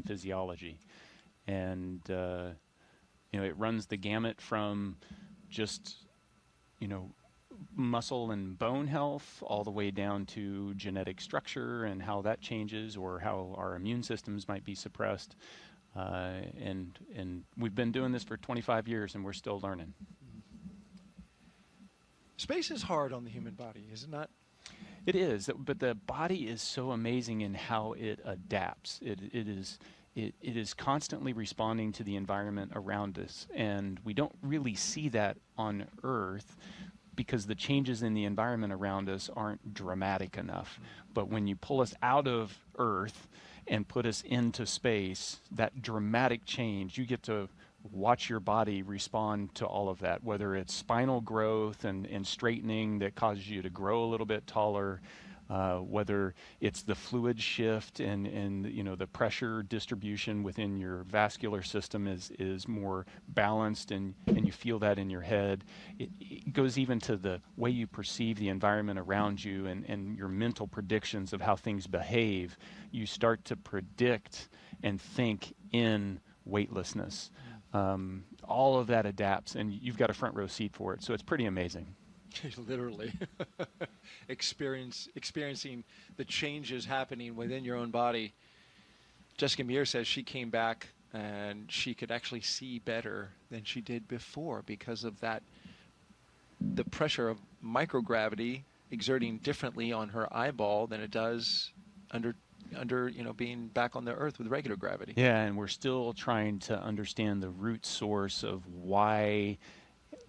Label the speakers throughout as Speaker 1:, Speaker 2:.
Speaker 1: physiology. And, it runs the gamut from just, muscle and bone health all the way down to genetic structure and how that changes, or how our immune systems might be suppressed. And we've been doing this for 25 years and we're still learning.
Speaker 2: Space is hard on the human body, is it not?
Speaker 1: It is, but the body is so amazing in how it adapts. It is constantly responding to the environment around us, and we don't really see that on Earth because the changes in the environment around us aren't dramatic enough. But when you pull us out of Earth and put us into space, that dramatic change, you get to watch your body respond to all of that, whether it's spinal growth and straightening that causes you to grow a little bit taller, whether it's the fluid shift and the pressure distribution within your vascular system is more balanced, and you feel that in your head. It goes even to the way you perceive the environment around you and your mental predictions of how things behave. You start to predict and think in weightlessness. All of that adapts, and you've got a front row seat for it, so it's pretty amazing.
Speaker 2: Literally experiencing the changes happening within your own body. Jessica Muir says she came back and she could actually see better than she did before because of that, the pressure of microgravity exerting differently on her eyeball than it does under being back on the Earth with regular gravity.
Speaker 1: Yeah, and we're still trying to understand the root source of why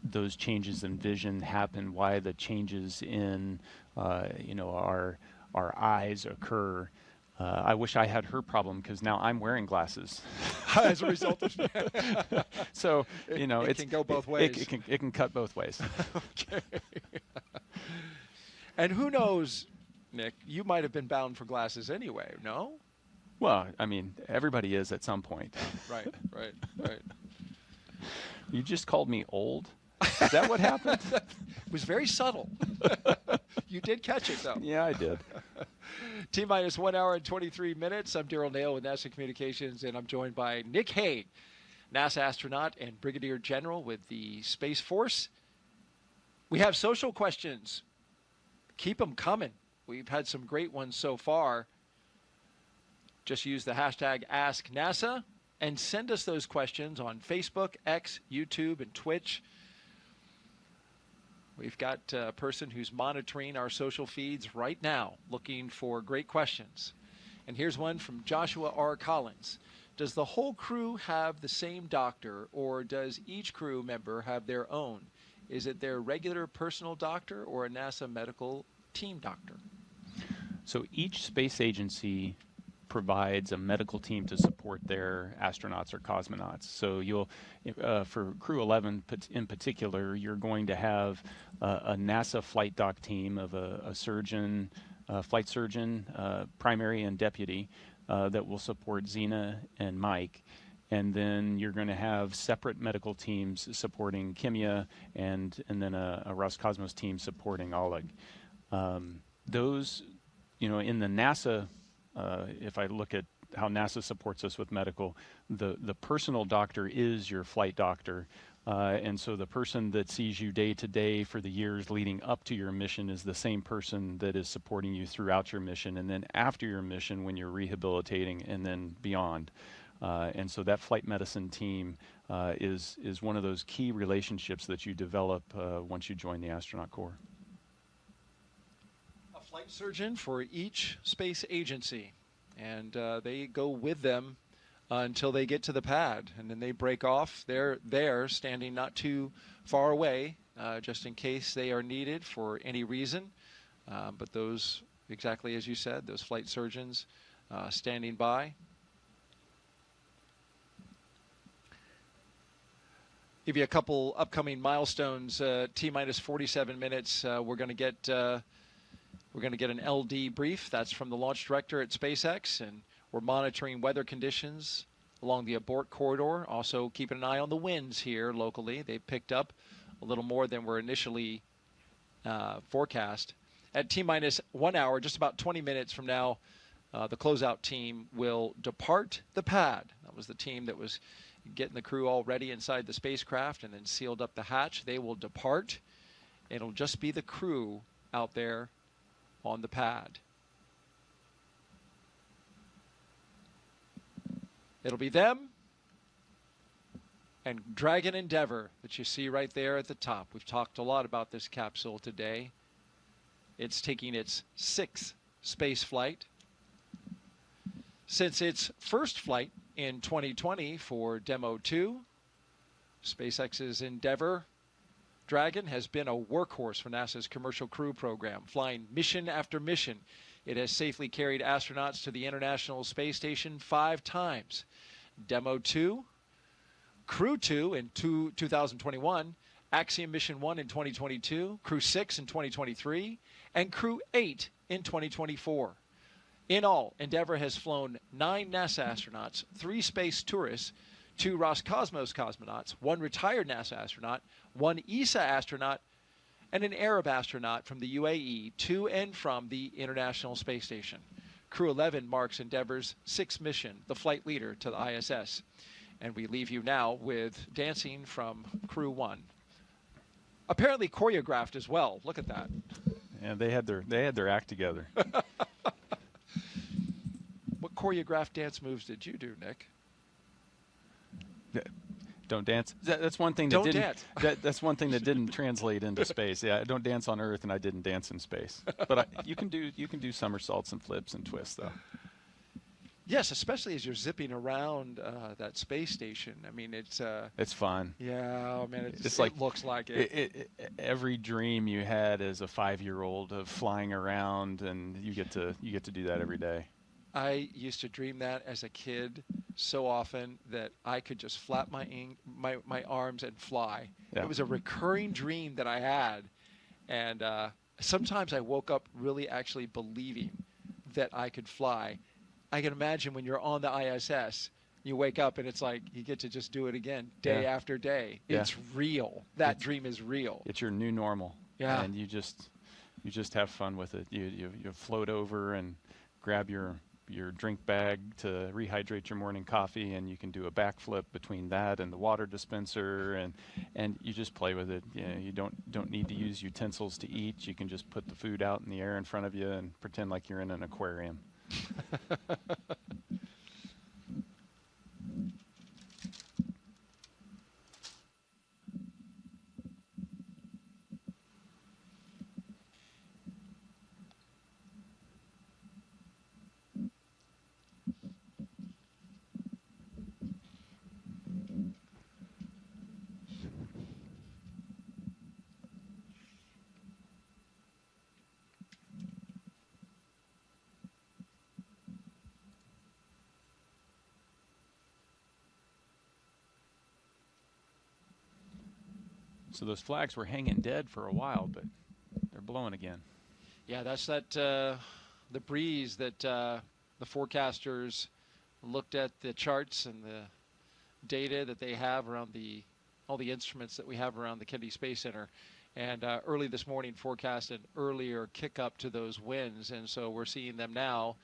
Speaker 1: those changes in vision happen, why the changes in our eyes occur. I wish I had her problem, because now I'm wearing glasses
Speaker 2: as a result of
Speaker 1: so
Speaker 2: it can go both ways.
Speaker 1: It can cut both ways.
Speaker 2: Okay. And who knows, Nick, you might have been bound for glasses anyway, no?
Speaker 1: Well, I mean, everybody is at some point.
Speaker 2: Right.
Speaker 1: You just called me old? Is that what happened?
Speaker 2: It was very subtle. You did catch it, though.
Speaker 1: Yeah, I did.
Speaker 2: T-minus 1 hour and 23 minutes. I'm Daryl Nail with NASA Communications, and I'm joined by Nick Hague, NASA astronaut and Brigadier General with the Space Force. We have social questions. Keep them coming. We've had some great ones so far. Just use the hashtag AskNASA and send us those questions on Facebook, X, YouTube, and Twitch. We've got a person who's monitoring our social feeds right now, looking for great questions. And here's one from Joshua R. Collins. Does the whole crew have the same doctor, or does each crew member have their own? Is it their regular personal doctor or a NASA medical team doctor?
Speaker 1: So each space agency provides a medical team to support their astronauts or cosmonauts. So you'll, for Crew-11 in particular, you're going to have a NASA flight doc team of a surgeon, flight surgeon, primary and deputy, that will support Zena and Mike. And then you're going to have separate medical teams supporting Kimiya, and then a Roscosmos team supporting Oleg. Those, in the NASA, if I look at how NASA supports us with medical, the personal doctor is your flight doctor. And so the person that sees you day to day for the years leading up to your mission is the same person that is supporting you throughout your mission, and then after your mission when you're rehabilitating, and then beyond. And so that flight medicine team is one of those key relationships that you develop once you join the astronaut corps.
Speaker 2: A flight surgeon for each space agency, and they go with them until they get to the pad, and then they break off. They're there, standing not too far away, just in case they are needed for any reason. But those, exactly as you said, those flight surgeons standing by. Give you a couple upcoming milestones. T-minus 47 minutes. We're going to get an LD brief. That's from the launch director at SpaceX, and we're monitoring weather conditions along the abort corridor. Also keeping an eye on the winds here locally. They picked up a little more than were initially forecast. At T-minus 1 hour, just about 20 minutes from now, The closeout team will depart the pad. That was the team that was getting the crew all ready inside the spacecraft and then sealed up the hatch. They will depart. It'll just be the crew out there on the pad. It'll be them and Dragon Endeavour that you see right there at the top. We've talked a lot about this capsule today. It's taking its 6th space flight. Since its first flight in 2020 for Demo 2, SpaceX's Endeavour Dragon has been a workhorse for NASA's Commercial Crew program, flying mission after mission. It has safely carried astronauts to the International Space Station 5 times. Demo 2, Crew 2 in 2021, Axiom Mission 1 in 2022, Crew 6 in 2023, and Crew 8 in 2024. In all, Endeavour has flown 9 NASA astronauts, 3 space tourists, 2 Roscosmos cosmonauts, 1 retired NASA astronaut, 1 ESA astronaut, and an Arab astronaut from the UAE to and from the International Space Station. Crew-11 marks Endeavour's 6th mission, the flight leader to the ISS. And we leave you now with dancing from Crew-1. Apparently choreographed as well. Look at that.
Speaker 1: And they had their act together.
Speaker 2: What choreographed dance moves did you do, Nick?
Speaker 1: Don't dance. That's one thing that
Speaker 2: Don't
Speaker 1: didn't.
Speaker 2: dance.
Speaker 1: That's one thing that didn't translate into space. Yeah, I don't dance on Earth, and I didn't dance in space. But you can do somersaults and flips and twists, though.
Speaker 2: Yes, especially as you're zipping around that space station. I mean, it's
Speaker 1: fun.
Speaker 2: Yeah, I mean,
Speaker 1: It's like,
Speaker 2: it looks like it.
Speaker 1: Every dream you had as a 5-year-old of flying around, and you get to do that every day.
Speaker 2: I used to dream that as a kid so often that I could just flap my arms and fly.
Speaker 1: Yeah.
Speaker 2: It was a recurring dream that I had, and sometimes I woke up really actually believing that I could fly. I can imagine when you're on the ISS, you wake up and it's like you get to just do it again day after day.
Speaker 1: Yeah.
Speaker 2: It's real. That dream is real.
Speaker 1: It's your new normal.
Speaker 2: Yeah.
Speaker 1: And you just have fun with it. You float over and grab your drink bag to rehydrate your morning coffee, and you can do a backflip between that and the water dispenser, and you just play with it. You don't need to use utensils to eat. You can just put the food out in the air in front of you and pretend like you're in an aquarium. So those flags were hanging dead for a while, but they're blowing again.
Speaker 2: Yeah, that's the breeze that the forecasters looked at the charts and the data that they have around all the instruments that we have around the Kennedy Space Center. And early this morning forecast an earlier kick up to those winds. And so we're seeing them now.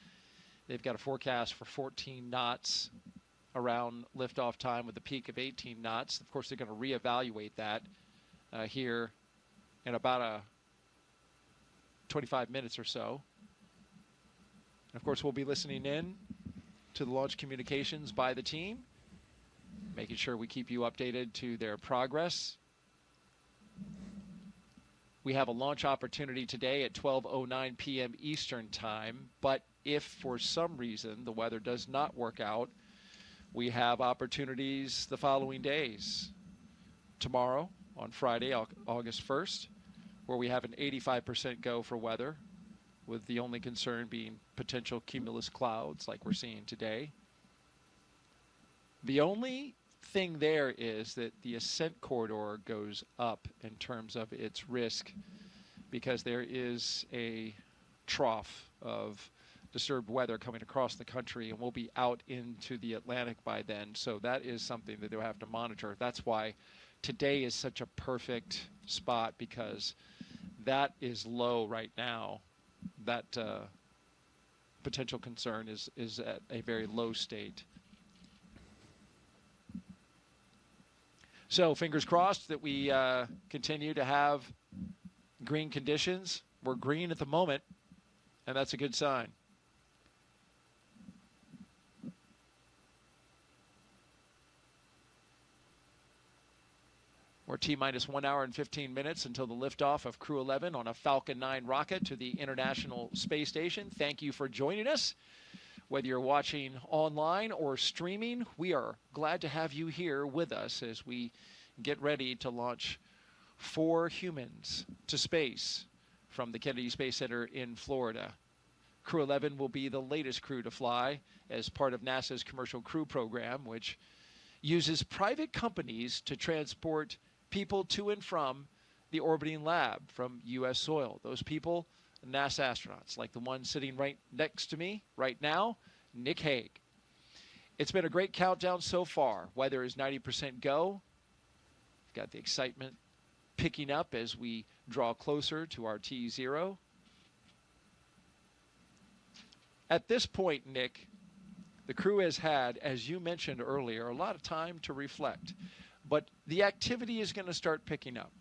Speaker 2: They've got a forecast for 14 knots around liftoff time with a peak of 18 knots. Of course, they're going to reevaluate that here in about 25 minutes or so. And of course, we'll be listening in to the launch communications by the team, making sure we keep you updated to their progress. We have a launch opportunity today at 12:09 p.m. Eastern Time, but if for some reason the weather does not work out, we have opportunities the following days. Tomorrow, on Friday, August 1st, where we have an 85% go for weather, with the only concern being potential cumulus clouds like we're seeing today. The only thing there is that the ascent corridor goes up in terms of its risk because there is a trough of disturbed weather coming across the country, and we'll be out into the Atlantic by then. So that is something that they'll have to monitor. That's why today is such a perfect spot, because that is low right now. That potential concern is at a very low state. So fingers crossed that we continue to have green conditions. We're green at the moment, and that's a good sign. We're T-minus 1 hour and 15 minutes until the liftoff of Crew-11 on a Falcon 9 rocket to the International Space Station. Thank you for joining us. Whether you're watching online or streaming, we are glad to have you here with us as we get ready to launch 4 humans to space from the Kennedy Space Center in Florida. Crew-11 will be the latest crew to fly as part of NASA's Commercial Crew Program, which uses private companies to transport people to and from the orbiting lab from U.S. soil. Those people, NASA astronauts, like the one sitting right next to me right now, Nick Hague. It's been a great countdown so far. Weather is 90% go. Got the excitement picking up as we draw closer to our T0. At this point, Nick, the crew has had, as you mentioned earlier, a lot of time to reflect. But the activity is going to start picking up.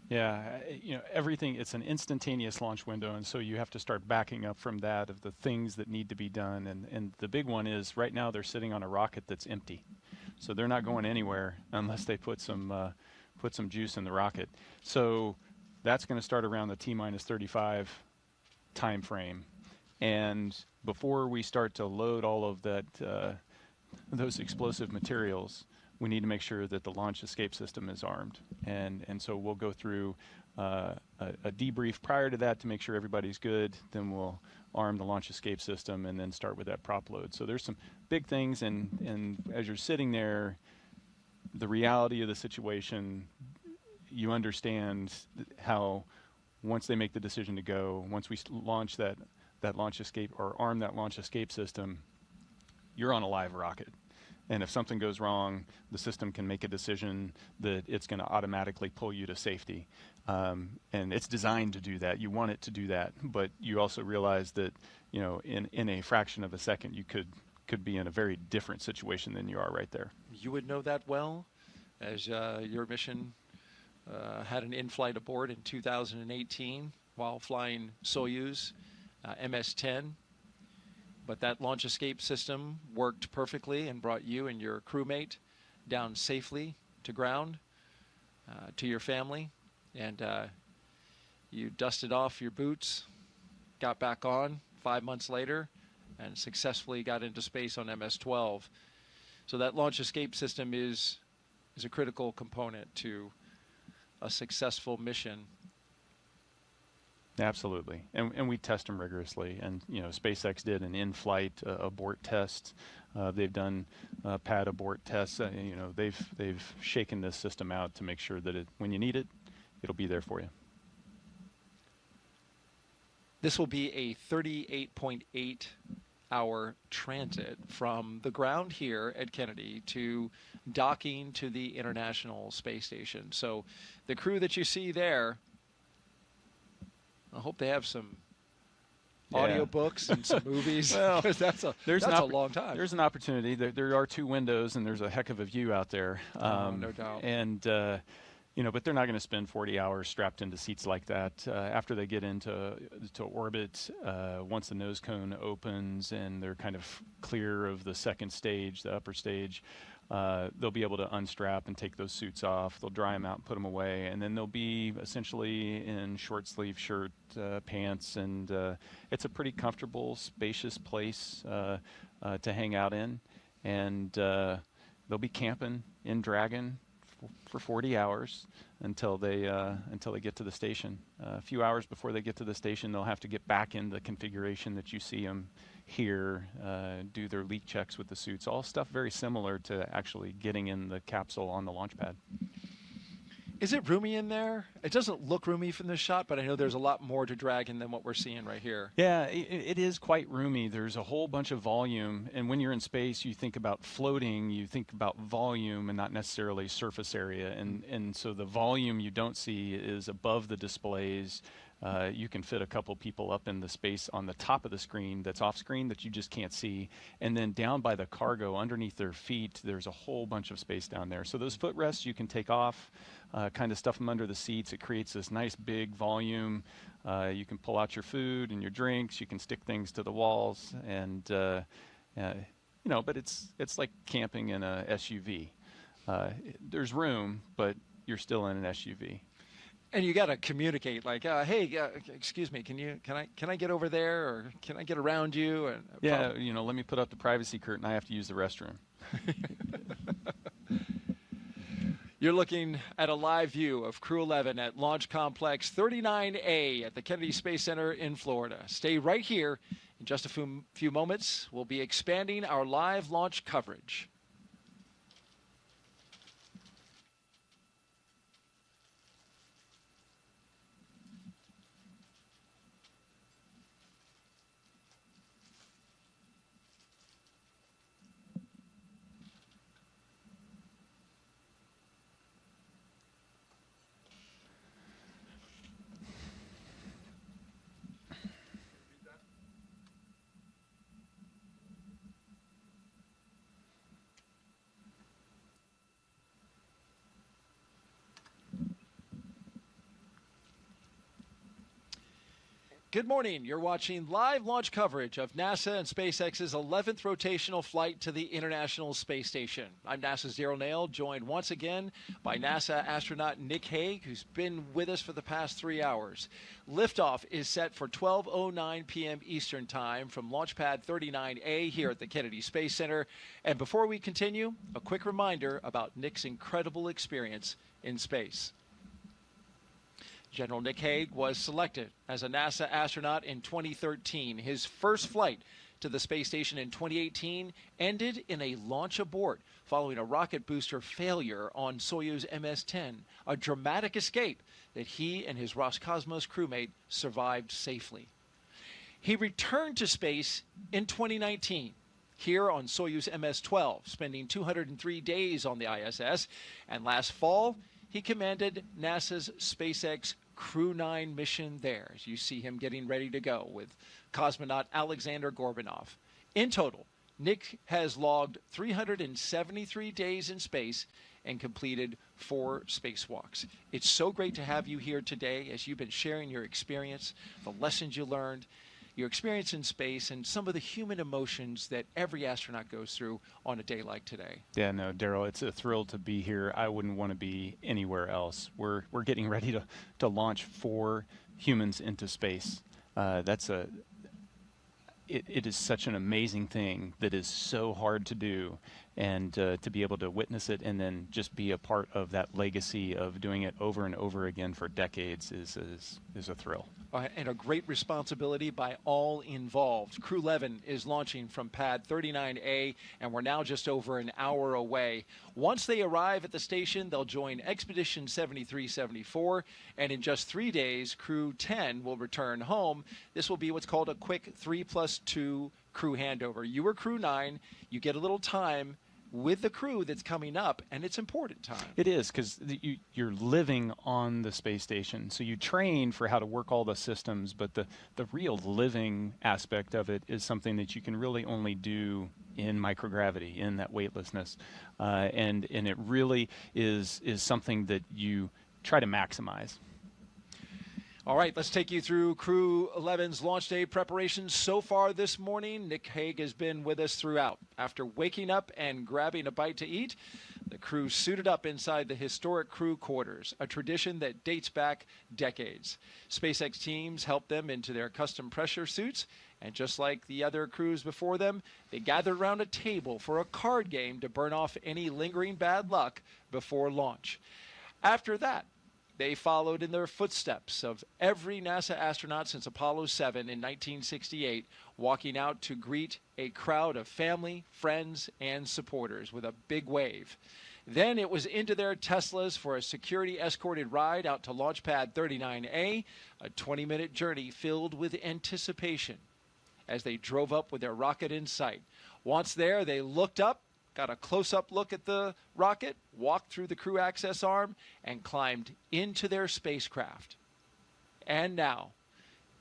Speaker 1: Yeah, you know, everything, it's an instantaneous launch window, and so you have to start backing up from that of the things that need to be done. And the big one is right now they're sitting on a rocket that's empty. So they're not going anywhere unless they put some juice in the rocket. So that's going to start around the T-minus 35 time frame. And before we start to load all of that, those explosive materials, we need to make sure that the launch escape system is armed. And so we'll go through a debrief prior to that to make sure everybody's good. Then we'll arm the launch escape system and then start with that prop load. So there's some big things, and as you're sitting there, the reality of the situation, you understand how once they make the decision to go, once we launch that launch escape or arm that launch escape system, you're on a live rocket. And if something goes wrong, the system can make a decision that it's going to automatically pull you to safety. And it's designed to do that. You want it to do that. But you also realize that, you know, in a fraction of a second, you could be in a very different situation than you are right there.
Speaker 2: You would know that well, as your mission had an in-flight abort in 2018 while flying Soyuz MS-10. But that launch escape system worked perfectly and brought you and your crewmate down safely to ground, to your family. And you dusted off your boots, got back on 5 months later, and successfully got into space on MS-12. So that launch escape system is a critical component to a successful mission.
Speaker 1: Absolutely, and we test them rigorously. And you know, SpaceX did an in-flight abort test. They've done pad abort tests. You know, they've shaken this system out to make sure that when you need it, it'll be there for you.
Speaker 2: This will be a 38.8 hour transit from the ground here at Kennedy to docking to the International Space Station. So the crew that you see there, I hope they have some audiobooks and some movies.
Speaker 1: Well,
Speaker 2: that's a long time.
Speaker 1: There's an opportunity. There are 2 windows, and there's a heck of a view out there.
Speaker 2: No doubt.
Speaker 1: And you know, but they're not going to spend 40 hours strapped into seats like that. After they get into orbit, once the nose cone opens and they're kind of clear of the second stage, the upper stage, they'll be able to unstrap and take those suits off. They'll dry them out and put them away, and then they'll be essentially in short sleeve shirt, pants, and it's a pretty comfortable, spacious place to hang out in. And they'll be camping in Dragon for 40 hours until they get to the station. A few hours before they get to the station, they'll have to get back in the configuration that you see them here, do their leak checks with the suits, all stuff very similar to actually getting in the capsule on the launch pad.
Speaker 2: Is it roomy in there? It doesn't look roomy from this shot, but I know there's a lot more to Dragon than what we're seeing right here.
Speaker 1: Yeah, it is quite roomy. There's a whole bunch of volume, and when you're in space, you think about floating, you think about volume and not necessarily surface area, and so the volume you don't see is above the displays. You can fit a couple people up in the space on the top of the screen that's off screen that you just can't see. And then down by the cargo, underneath their feet, there's a whole bunch of space down there. So those footrests you can take off, kind of stuff them under the seats. It creates this nice big volume. You can pull out your food and your drinks. You can stick things to the walls, and but it's like camping in a SUV. There's room, but you're still in an SUV.
Speaker 2: And you got to communicate, like, hey, excuse me, can I get over there, or can I get around you? And
Speaker 1: yeah, let me put up the privacy curtain. I have to use the restroom.
Speaker 2: You're looking at a live view of Crew-11 at Launch Complex 39A at the Kennedy Space Center in Florida. Stay right here. In just a few moments, we'll be expanding our live launch coverage. Good morning. You're watching live launch coverage of NASA and SpaceX's 11th rotational flight to the International Space Station. I'm NASA's Daryl Nail, joined once again by NASA astronaut Nick Hague, who's been with us for the past 3 hours. Liftoff is set for 12:09 p.m. Eastern Time from Launch Pad 39A here at the Kennedy Space Center. And before we continue, a quick reminder about Nick's incredible experience in space. General Nick Hague was selected as a NASA astronaut in 2013. His first flight to the space station in 2018 ended in a launch abort following a rocket booster failure on Soyuz MS-10, a dramatic escape that he and his Roscosmos crewmate survived safely. He returned to space in 2019. Here on Soyuz MS-12, spending 203 days on the ISS, and last fall, he commanded NASA's SpaceX Crew-9 mission there, as you see him getting ready to go with cosmonaut Alexander Gorbanov. In total, Nick has logged 373 days in space and completed 4 spacewalks. It's so great to have you here today as you've been sharing your experience, the lessons you learned, your experience in space, and some of the human emotions that every astronaut goes through on a day like today.
Speaker 1: Yeah, no, Daryl, it's a thrill to be here. I wouldn't want to be anywhere else. We're getting ready to launch 4 humans into space. It is such an amazing thing that is so hard to do, and to be able to witness it and then just be a part of that legacy of doing it over and over again for decades is a thrill.
Speaker 2: And a great responsibility by all involved. Crew-11 is launching from Pad 39A, and we're now just over an hour away. Once they arrive at the station, they'll join Expedition 7374, and in just 3 days, Crew-10 will return home. This will be what's called a quick 3+2 crew handover. You were Crew-9. You get a little time with the crew that's coming up, and it's important time.
Speaker 1: It is, because you're living on the space station, so you train for how to work all the systems, but the real living aspect of it is something that you can really only do in microgravity, in that weightlessness, and it really is something that you try to maximize.
Speaker 2: All right, let's take you through Crew-11's launch day preparations so far this morning. Nick Hague has been with us throughout. After waking up and grabbing a bite to eat, the crew suited up inside the historic crew quarters, a tradition that dates back decades. SpaceX teams helped them into their custom pressure suits, and just like the other crews before them, they gathered around a table for a card game to burn off any lingering bad luck before launch. After that, they followed in the footsteps of every NASA astronaut since Apollo 7 in 1968, walking out to greet a crowd of family, friends, and supporters with a big wave. Then it was into their Teslas for a security-escorted ride out to Launch Pad 39A, a 20-minute journey filled with anticipation as they drove up with their rocket in sight. Once there, they looked up, got a close-up look at the rocket, walked through the crew access arm, and climbed into their spacecraft. And now,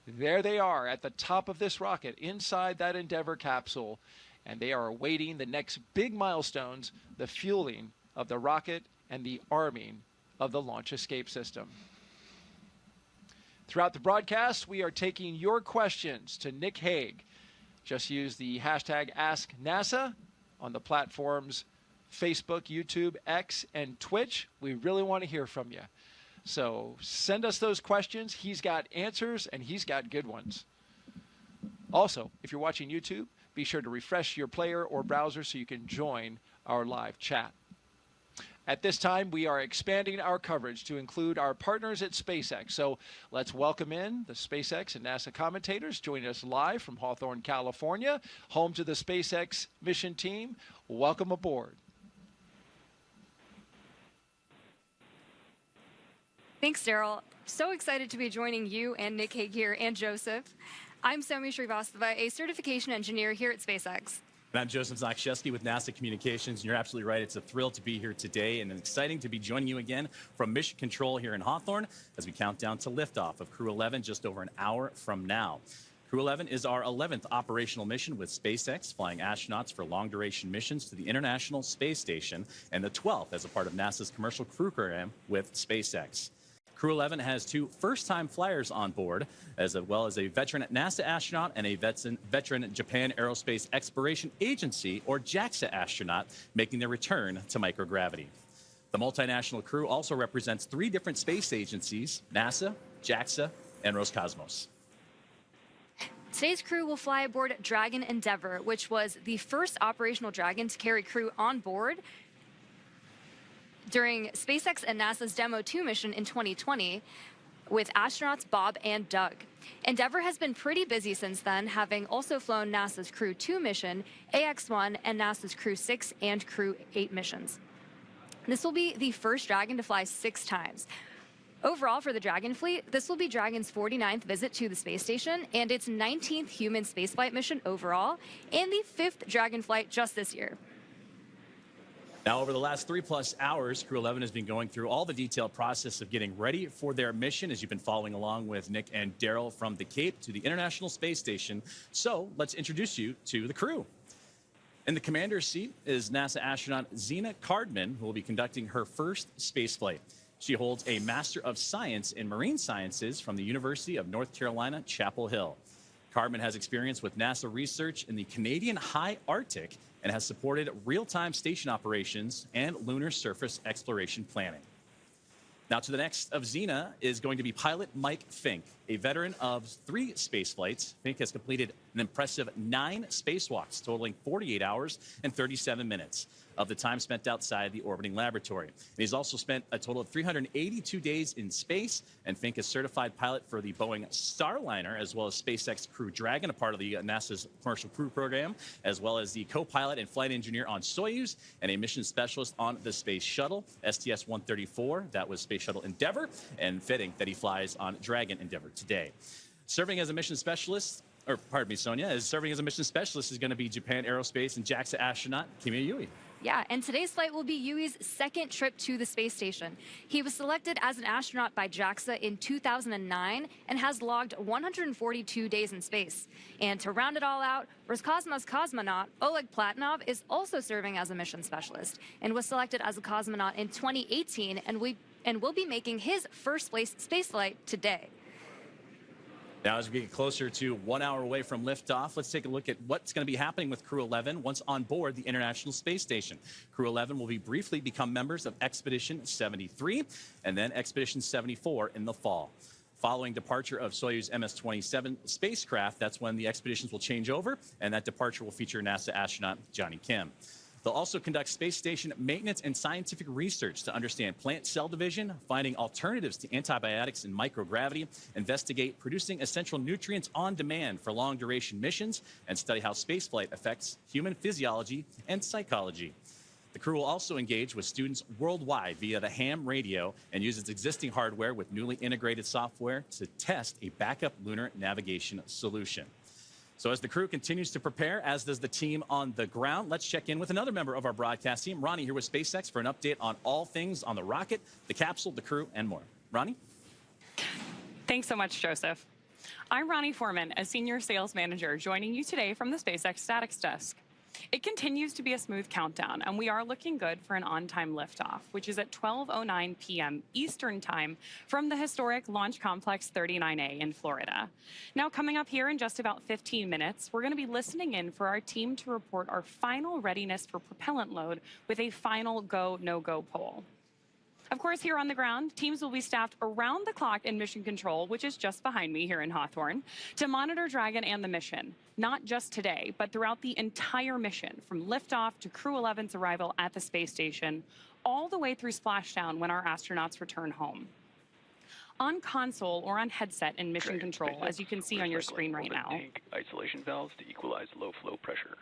Speaker 2: there they are at the top of this rocket inside that Endeavour capsule, and they are awaiting the next big milestones, the fueling of the rocket and the arming of the launch escape system. Throughout the broadcast, we are taking your questions to Nick Hague. Just use the hashtag AskNASA on the platforms Facebook, YouTube, X, and Twitch. We really want to hear from you. So send us those questions. He's got answers, and he's got good ones. Also, if you're watching YouTube, be sure to refresh your player or browser so you can join our live chat. At this time, we are expanding our coverage to include our partners at SpaceX. So let's welcome in the SpaceX and NASA commentators joining us live from Hawthorne, California, home to the SpaceX mission team. Welcome aboard.
Speaker 3: Thanks, Daryl. So excited to be joining you and Nick Hague here and Joseph. I'm Somi Srivastava, a certification engineer here at SpaceX.
Speaker 4: And I'm Joseph Zakshevsky with NASA Communications. And you're absolutely right. It's a thrill to be here today and exciting to be joining you again from Mission Control here in Hawthorne as we count down to liftoff of Crew-11 just over an hour from now. Crew-11 is our 11th operational mission with SpaceX, flying astronauts for long-duration missions to the International Space Station, and the 12th as a part of NASA's Commercial Crew Program with SpaceX. Crew-11 has 2 first-time flyers on board, as well as a veteran NASA astronaut and a veteran Japan Aerospace Exploration Agency, or JAXA astronaut, making their return to microgravity. The multinational crew also represents 3 different space agencies: NASA, JAXA, and Roscosmos.
Speaker 3: Today's crew will fly aboard Dragon Endeavour, which was the first operational Dragon to carry crew on board during SpaceX and NASA's Demo 2 mission in 2020 with astronauts Bob and Doug. Endeavour has been pretty busy since then, having also flown NASA's Crew 2 mission, AX-1, and NASA's Crew 6 and Crew 8 missions. This will be the first Dragon to fly 6 times. Overall, for the Dragon fleet, this will be Dragon's 49th visit to the space station and its 19th human spaceflight mission overall, and the 5th Dragon flight just this year.
Speaker 4: Now, over the last 3+ hours, Crew-11 has been going through all the detailed process of getting ready for their mission, as you've been following along with Nick and Daryl from the Cape to the International Space Station. So let's introduce you to the crew. In the commander's seat is NASA astronaut Zena Cardman, who will be conducting her first spaceflight. She holds a Master of Science in Marine Sciences from the University of North Carolina, Chapel Hill. Cardman has experience with NASA research in the Canadian High Arctic and has supported real-time station operations and lunar surface exploration planning. Now, to the next of Zena is going to be pilot Mike Fincke, a veteran of 3 space flights. Fincke has completed an impressive 9 spacewalks, totaling 48 hours and 37 minutes of the time spent outside the orbiting laboratory. And he's also spent a total of 382 days in space, and Fincke is certified pilot for the Boeing Starliner, as well as SpaceX Crew Dragon, a part of the NASA's Commercial Crew Program, as well as the co-pilot and flight engineer on Soyuz, and a mission specialist on the Space Shuttle, STS-134, that was Space Shuttle Endeavour, and fitting that he flies on Dragon Endeavour today. Serving as a mission specialist, or pardon me, Sonia, serving as a mission specialist is going to be Japan Aerospace and JAXA astronaut Kimiya Yui.
Speaker 3: Yeah, and today's flight will be Yui's 2nd trip to the space station. He was selected as an astronaut by JAXA in 2009 and has logged 142 days in space. And to round it all out, Roscosmos cosmonaut Oleg Platonov is also serving as a mission specialist and was selected as a cosmonaut in 2018 and will be making his first space flight today.
Speaker 4: Now, as we get closer to 1 hour away from liftoff, let's take a look at what's going to be happening with Crew-11 once on board the International Space Station. Crew-11 will briefly become members of Expedition 73 and then Expedition 74 in the fall. Following departure of Soyuz MS-27 spacecraft, that's when the expeditions will change over, and that departure will feature NASA astronaut Johnny Kim. They'll also conduct space station maintenance and scientific research to understand plant cell division, finding alternatives to antibiotics in microgravity, investigate producing essential nutrients on demand for long-duration missions, and study how spaceflight affects human physiology and psychology. The crew will also engage with students worldwide via the ham radio and use its existing hardware with newly integrated software to test a backup lunar navigation solution. So as the crew continues to prepare, as does the team on the ground, let's check in with another member of our broadcast team, Ronnie, here with SpaceX for an update on all things on the rocket, the capsule, the crew, and more. Ronnie?
Speaker 5: Thanks so much, Joseph. I'm Ronnie Foreman, a senior sales manager, joining you today from the SpaceX Statics Desk. It continues to be a smooth countdown, and we are looking good for an on-time liftoff, which is at 12:09 p.m. Eastern Time from the historic Launch Complex 39A in Florida. Now, coming up here in just about 15 minutes, we're going to be listening in for our team to report our final readiness for propellant load with a final go, no-go poll. Of course, here on the ground, teams will be staffed around the clock in mission control, which is just behind me here in Hawthorne, to monitor Dragon and the mission, not just today, but throughout the entire mission, from liftoff to Crew-11's arrival at the space station, all the way through splashdown when our astronauts return home. On console or on headset in mission control, as you can see on your screen right now.
Speaker 6: Tank isolation valves to equalize low flow pressure.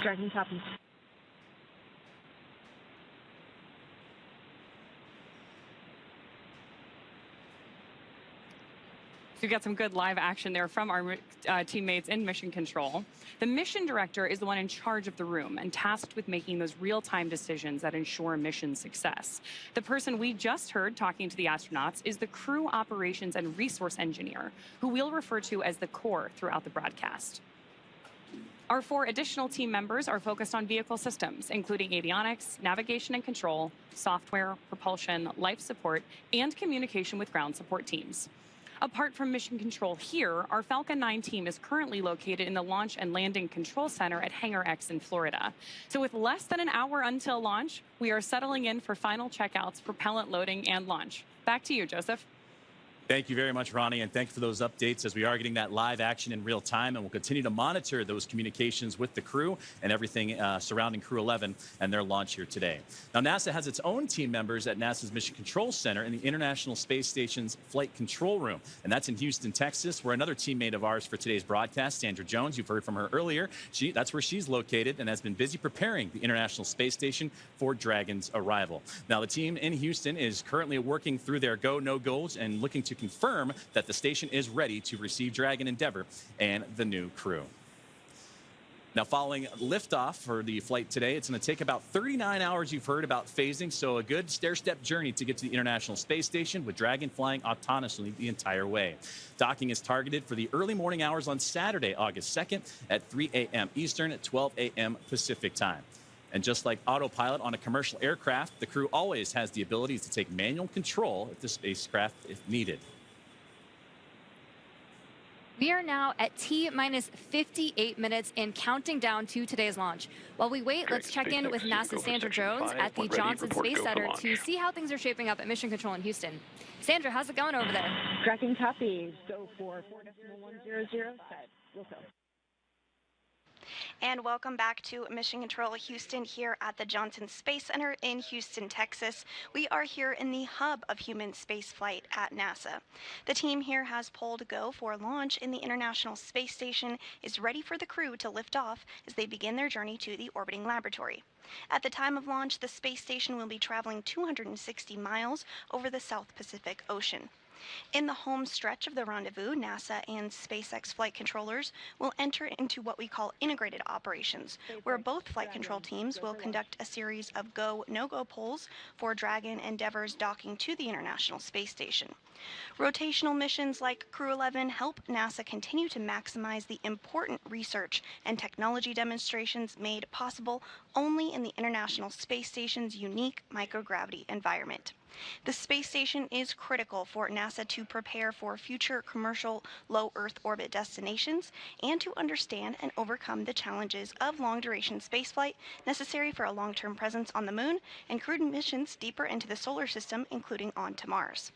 Speaker 7: Dragon copy.
Speaker 5: So we got some good live action there from our teammates in mission control. The mission director is the one in charge of the room and tasked with making those real-time decisions that ensure mission success. The person we just heard talking to the astronauts is the crew operations and resource engineer, who we'll refer to as the core throughout the broadcast. Our 4 additional team members are focused on vehicle systems, including avionics, navigation and control, software, propulsion, life support, and communication with ground support teams. Apart from mission control here, our Falcon 9 team is currently located in the Launch and Landing Control Center at Hangar X in Florida. So with less than an hour until launch, we are settling in for final checkouts, propellant loading, and launch. Back to you, Joseph.
Speaker 4: Thank you very much, Ronnie, and thank you for those updates as we are getting that live action in real time, and we'll continue to monitor those communications with the crew and everything surrounding Crew-11 and their launch here today. Now, NASA has its own team members at NASA's Mission Control Center in the International Space Station's Flight Control Room, and that's in Houston, Texas, where another teammate of ours for today's broadcast, Sandra Jones, you've heard from her earlier, that's where she's located and has been busy preparing the International Space Station for Dragon's arrival. Now, the team in Houston is currently working through their go, no-goes and looking to confirm that the station is ready to receive Dragon Endeavour and the new crew. Now, following liftoff for the flight today, it's going to take about 39 hours, you've heard, about phasing, so a good stair-step journey to get to the International Space Station, with Dragon flying autonomously the entire way. Docking is targeted for the early morning hours on Saturday, August 2nd at 3 a.m. Eastern at 12 a.m. Pacific time. And just like autopilot on a commercial aircraft, the crew always has the ability to take manual control of the spacecraft if needed.
Speaker 3: We are now at T-minus 58 minutes and counting down to today's launch. While we wait, let's check in with NASA's Sandra Jones at the Johnson Space Center to see how things are shaping up at Mission Control in Houston. Sandra, how's it going over there?
Speaker 7: Tracking copy. Go for 4.100 set. We'll go.
Speaker 8: And welcome back to Mission Control Houston here at the Johnson Space Center in Houston, Texas. We are here in the hub of human spaceflight at NASA. The team here has pulled go for launch in the International Space Station, is ready for the crew to lift off as they begin their journey to the orbiting laboratory. At the time of launch, the space station will be traveling 260 miles over the South Pacific Ocean. In the home stretch of the rendezvous, NASA and SpaceX flight controllers will enter into what we call integrated operations, where both flight control teams will conduct a series of go, no-go polls for Dragon Endeavour's docking to the International Space Station. Rotational missions like Crew-11 help NASA continue to maximize the important research and technology demonstrations made possible only in the International Space Station's unique microgravity environment. The space station is critical for NASA to prepare for future commercial low Earth orbit destinations and to understand and overcome the challenges of long-duration spaceflight necessary for a long-term presence on the Moon and crewed missions deeper into the solar system, including on to Mars.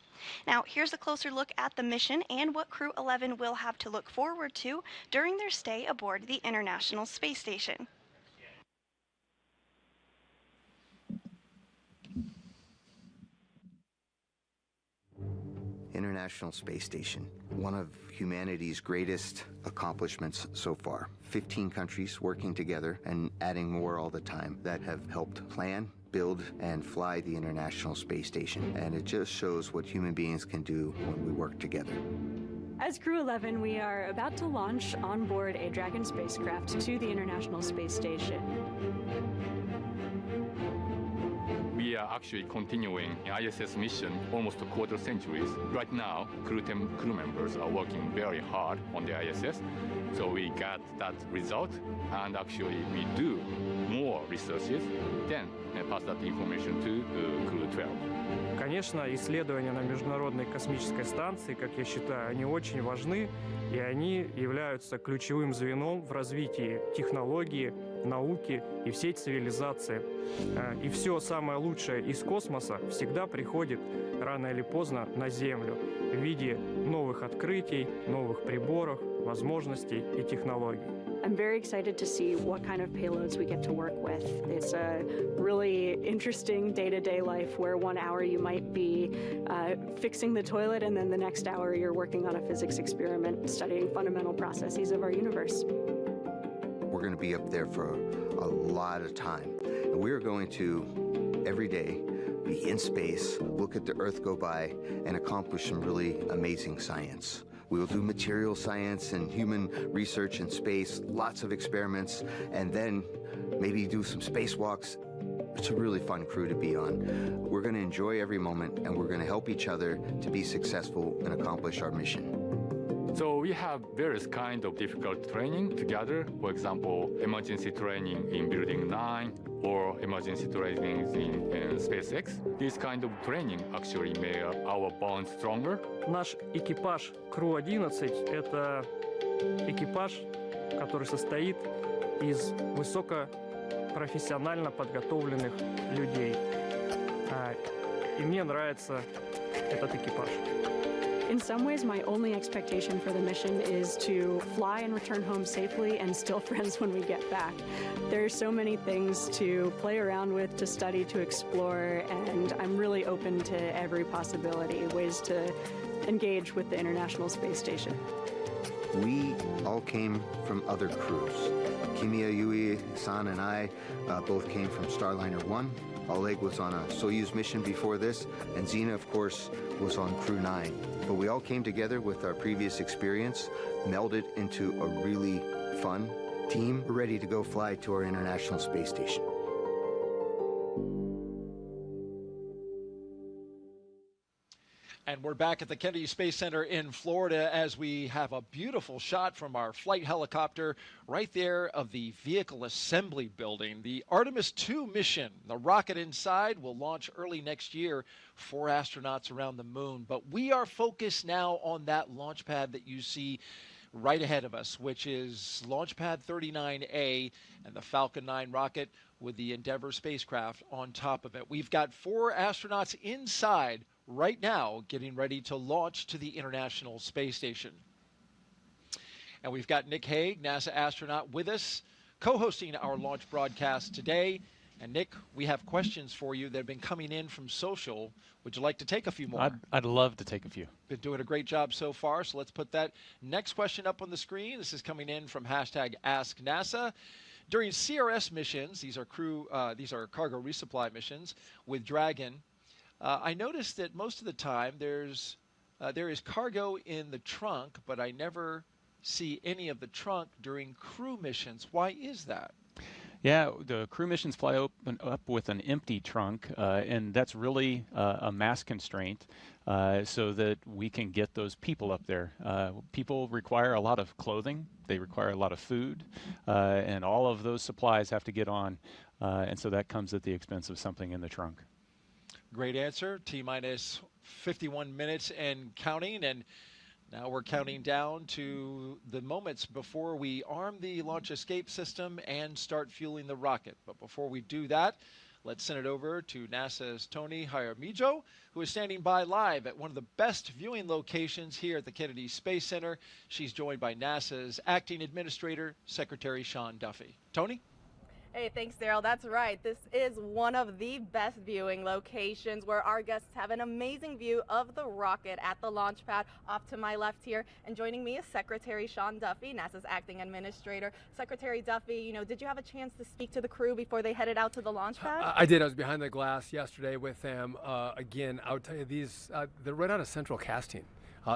Speaker 8: Now, here's a closer look at the mission and what Crew-11 will have to look forward to during their stay aboard the International Space Station.
Speaker 9: International Space Station, one of humanity's greatest accomplishments so far. 15 countries working together and adding more all the time that have helped plan, build, and fly the International Space Station. And it just shows what human beings can do when we work together.
Speaker 10: As Crew-11, we are about to launch on board a Dragon spacecraft to the International Space Station.
Speaker 11: We are actually continuing ISS mission almost a quarter centuries. Right now, crew members are working very hard on the ISS. So we got that result, and actually we do more researches, then pass that information to Crew-12.
Speaker 12: Конечно, исследования на Международной космической станции, как я считаю, они очень важны, и они являются ключевым звеном в развитии технологии, науки и всей цивилизации. И все самое лучшее из космоса всегда приходит рано или поздно на Землю в виде новых открытий, новых приборов, возможностей и технологий.
Speaker 10: I'm very excited to see what kind of payloads we get to work with. It's a really interesting day-to-day life where 1 hour you might be fixing the toilet and then the next hour you're working on a physics experiment studying fundamental processes of our universe.
Speaker 9: We're going to be up there for a lot of time. And we're going to, every day, be in space, look at the Earth go by, and accomplish some really amazing science. We will do material science and human research in space, lots of experiments, and then maybe do some spacewalks. It's a really fun crew to be on. We're going to enjoy every moment, and we're going to help each other to be successful and accomplish our mission.
Speaker 11: So we have various kinds of difficult training together. For example, emergency training in Building 9 or emergency training in SpaceX. This kind of training actually made our bond stronger.
Speaker 12: Наш экипаж Crew-11 – это экипаж, который состоит из высокопрофессионально подготовленных людей. И мне нравится этот экипаж.
Speaker 10: In some ways, my only expectation for the mission is to fly and return home safely and still friends when we get back. There are so many things to play around with, to study, to explore, and I'm really open to every possibility, ways to engage with the International Space Station.
Speaker 9: We all came from other crews. Kimiya Yui, San, and I both came from Starliner 1. Oleg was on a Soyuz mission before this, and Zena, of course, was on Crew-9. But we all came together with our previous experience, melded into a really fun team. We're ready to go fly to our International Space Station.
Speaker 2: And we're back at the Kennedy Space Center in Florida as we have a beautiful shot from our flight helicopter right there of the Vehicle Assembly Building. The Artemis II mission, the rocket inside, will launch early next year. 4 astronauts around the moon. But we are focused now on that launch pad that you see right ahead of us, which is Launch Pad 39A and the Falcon 9 rocket with the Endeavour spacecraft on top of it. We've got 4 astronauts inside right now getting ready to launch to the International Space Station. And we've got Nick Hague, NASA astronaut, with us, co-hosting our launch broadcast today. And Nick, we have questions for you that have been coming in from social. Would you like to take a few more?
Speaker 1: I'd love to take a few.
Speaker 2: Been doing a great job so far, so let's put that next question up on the screen. This is coming in from #AskNASA. During CRS missions, these are cargo resupply missions with Dragon, I noticed that most of the time there is cargo in the trunk, but I never see any of the trunk during crew missions. Why is that?
Speaker 1: Yeah, the crew missions fly up with an empty trunk, and that's really a mass constraint so that we can get those people up there. People require a lot of clothing, they require a lot of food, and all of those supplies have to get on, and so that comes at the expense of something in the trunk.
Speaker 2: Great answer. T-minus 51 minutes and counting, and now we're counting down to the moments before we arm the launch escape system and start fueling the rocket. But before we do that, let's send it over to NASA's Tony Jaramillo, who is standing by live at one of the best viewing locations here at the Kennedy Space Center. She's joined by NASA's acting administrator, Secretary Sean Duffy. Tony?
Speaker 13: Hey, thanks, Daryl. That's right. This is one of the best viewing locations where our guests have an amazing view of the rocket at the launch pad off to my left here. And joining me is Secretary Sean Duffy, NASA's acting administrator. Secretary Duffy, did you have a chance to speak to the crew before they headed out to the launch pad?
Speaker 14: I did. I was behind the glass yesterday with them. Again, I would tell you they're right out of central casting.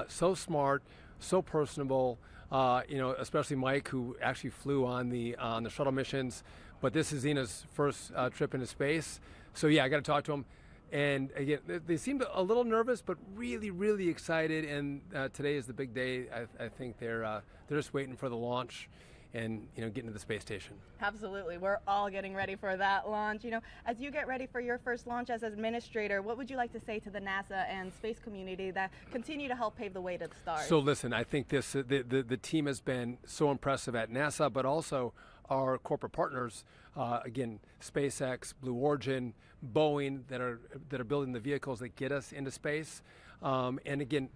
Speaker 14: So smart, so personable. Especially Mike, who actually flew on the shuttle missions. But this is Zena's first trip into space, So yeah, I got to talk to them. And again, they seemed a little nervous, but really, really excited. And today is the big day. I think they're just waiting for the launch, and getting to the space station.
Speaker 13: Absolutely, we're all getting ready for that launch. As you get ready for your first launch as administrator, what would you like to say to the NASA and space community that continue to help pave the way to the stars?
Speaker 14: So listen, I think the team has been so impressive at NASA, but also our corporate partners. Again, SpaceX, Blue Origin, Boeing, that are building the vehicles that get us into space. And again,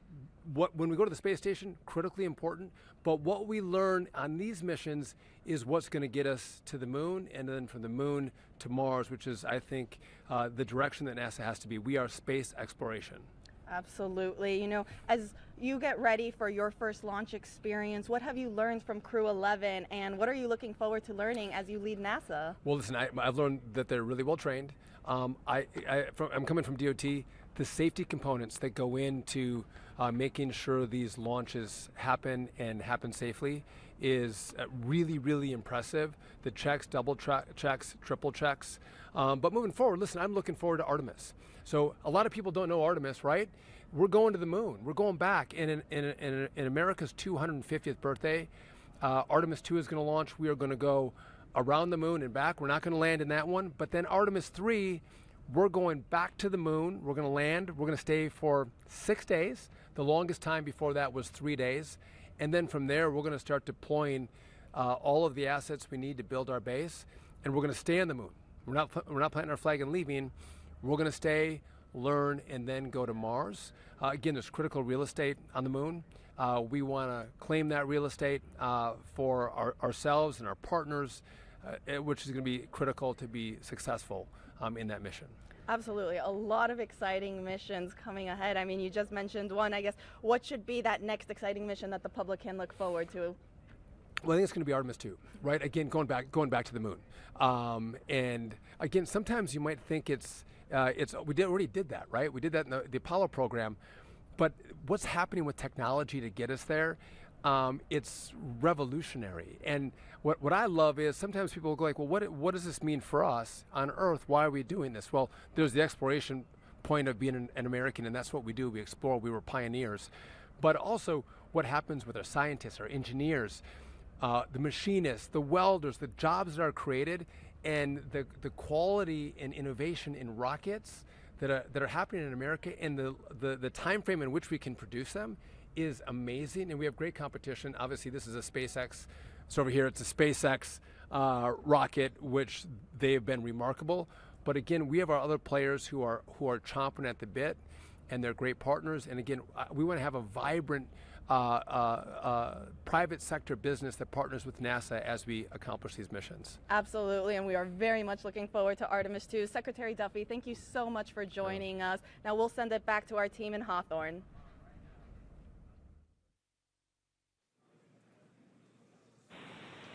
Speaker 14: when we go to the space station, critically important. But what we learn on these missions is what's going to get us to the moon, and then from the moon to Mars, which is, I think, the direction that NASA has to be. We are space exploration.
Speaker 13: Absolutely. As you get ready for your first launch experience, what have you learned from Crew-11, and what are you looking forward to learning as you lead NASA?
Speaker 14: Well, listen, I've learned that they're really well trained. I'm coming from DOT. The safety components that go into making sure these launches happen and happen safely is really, really impressive. The checks, double checks, triple checks. But moving forward, listen, I'm looking forward to Artemis. So a lot of people don't know Artemis, right? We're going to the moon. We're going back. And in America's 250th birthday, Artemis 2 is going to launch. We are going to go around the moon and back. We're not going to land in that one. But then Artemis 3, we're going back to the moon. We're going to land. We're going to stay for 6 days. The longest time before that was 3 days. And then from there, we're going to start deploying all of the assets we need to build our base. And we're going to stay on the moon. We're not planting our flag and leaving. We're going to stay, learn, and then go to Mars. Again, there's critical real estate on the moon. We want to claim that real estate for ourselves and our partners, which is going to be critical to be successful in that mission.
Speaker 13: Absolutely. A lot of exciting missions coming ahead. I mean, you just mentioned one. I guess what should be that next exciting mission that the public can look forward to?
Speaker 14: Well, I think it's going to be Artemis 2, right? Again, going back to the moon. And again, sometimes you might think we already did that, right? We did that in the Apollo program. But what's happening with technology to get us there? It's revolutionary. And what I love is sometimes people go like, well, what does this mean for us on Earth? Why are we doing this? Well, there's the exploration point of being an American, and that's what we do. We explore. We were pioneers. But also what happens with our scientists, our engineers, the machinists, the welders, the jobs that are created, and the quality and innovation in rockets that are happening in America, and the time frame in which we can produce them is amazing. And we have great competition. Obviously, this is a SpaceX. So over here, it's a SpaceX rocket, which they have been remarkable. But again, we have our other players who are chomping at the bit, and they're great partners. And again, we want to have a vibrant private sector business that partners with NASA as we accomplish these missions.
Speaker 13: Absolutely, and we are very much looking forward to Artemis 2. Secretary Duffy, thank you so much for joining us. Now we'll send it back to our team in Hawthorne.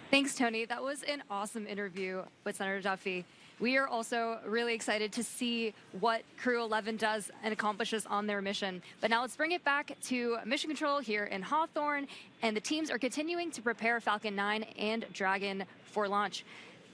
Speaker 3: Thanks, Tony. That was an awesome interview with Senator Duffy. We are also really excited to see what Crew-11 does and accomplishes on their mission. But now let's bring it back to Mission Control here in Hawthorne, and the teams are continuing to prepare Falcon 9 and Dragon for launch.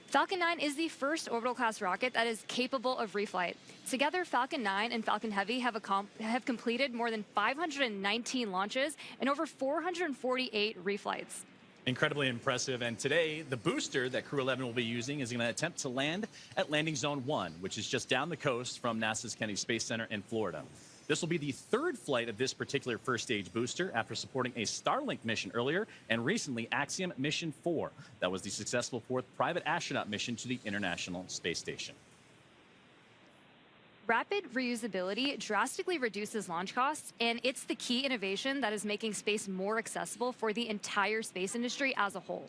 Speaker 3: Falcon 9 is the first orbital-class rocket that is capable of reflight. Together, Falcon 9 and Falcon Heavy have completed more than 519 launches and over 448 reflights.
Speaker 4: Incredibly impressive. And today, the booster that Crew-11 will be using is going to attempt to land at Landing Zone 1, which is just down the coast from NASA's Kennedy Space Center in Florida. This will be the third flight of this particular first-stage booster after supporting a Starlink mission earlier and recently Axiom Mission 4. That was the successful fourth private astronaut mission to the International Space Station.
Speaker 3: Rapid reusability drastically reduces launch costs, and it's the key innovation that is making space more accessible for the entire space industry as a whole.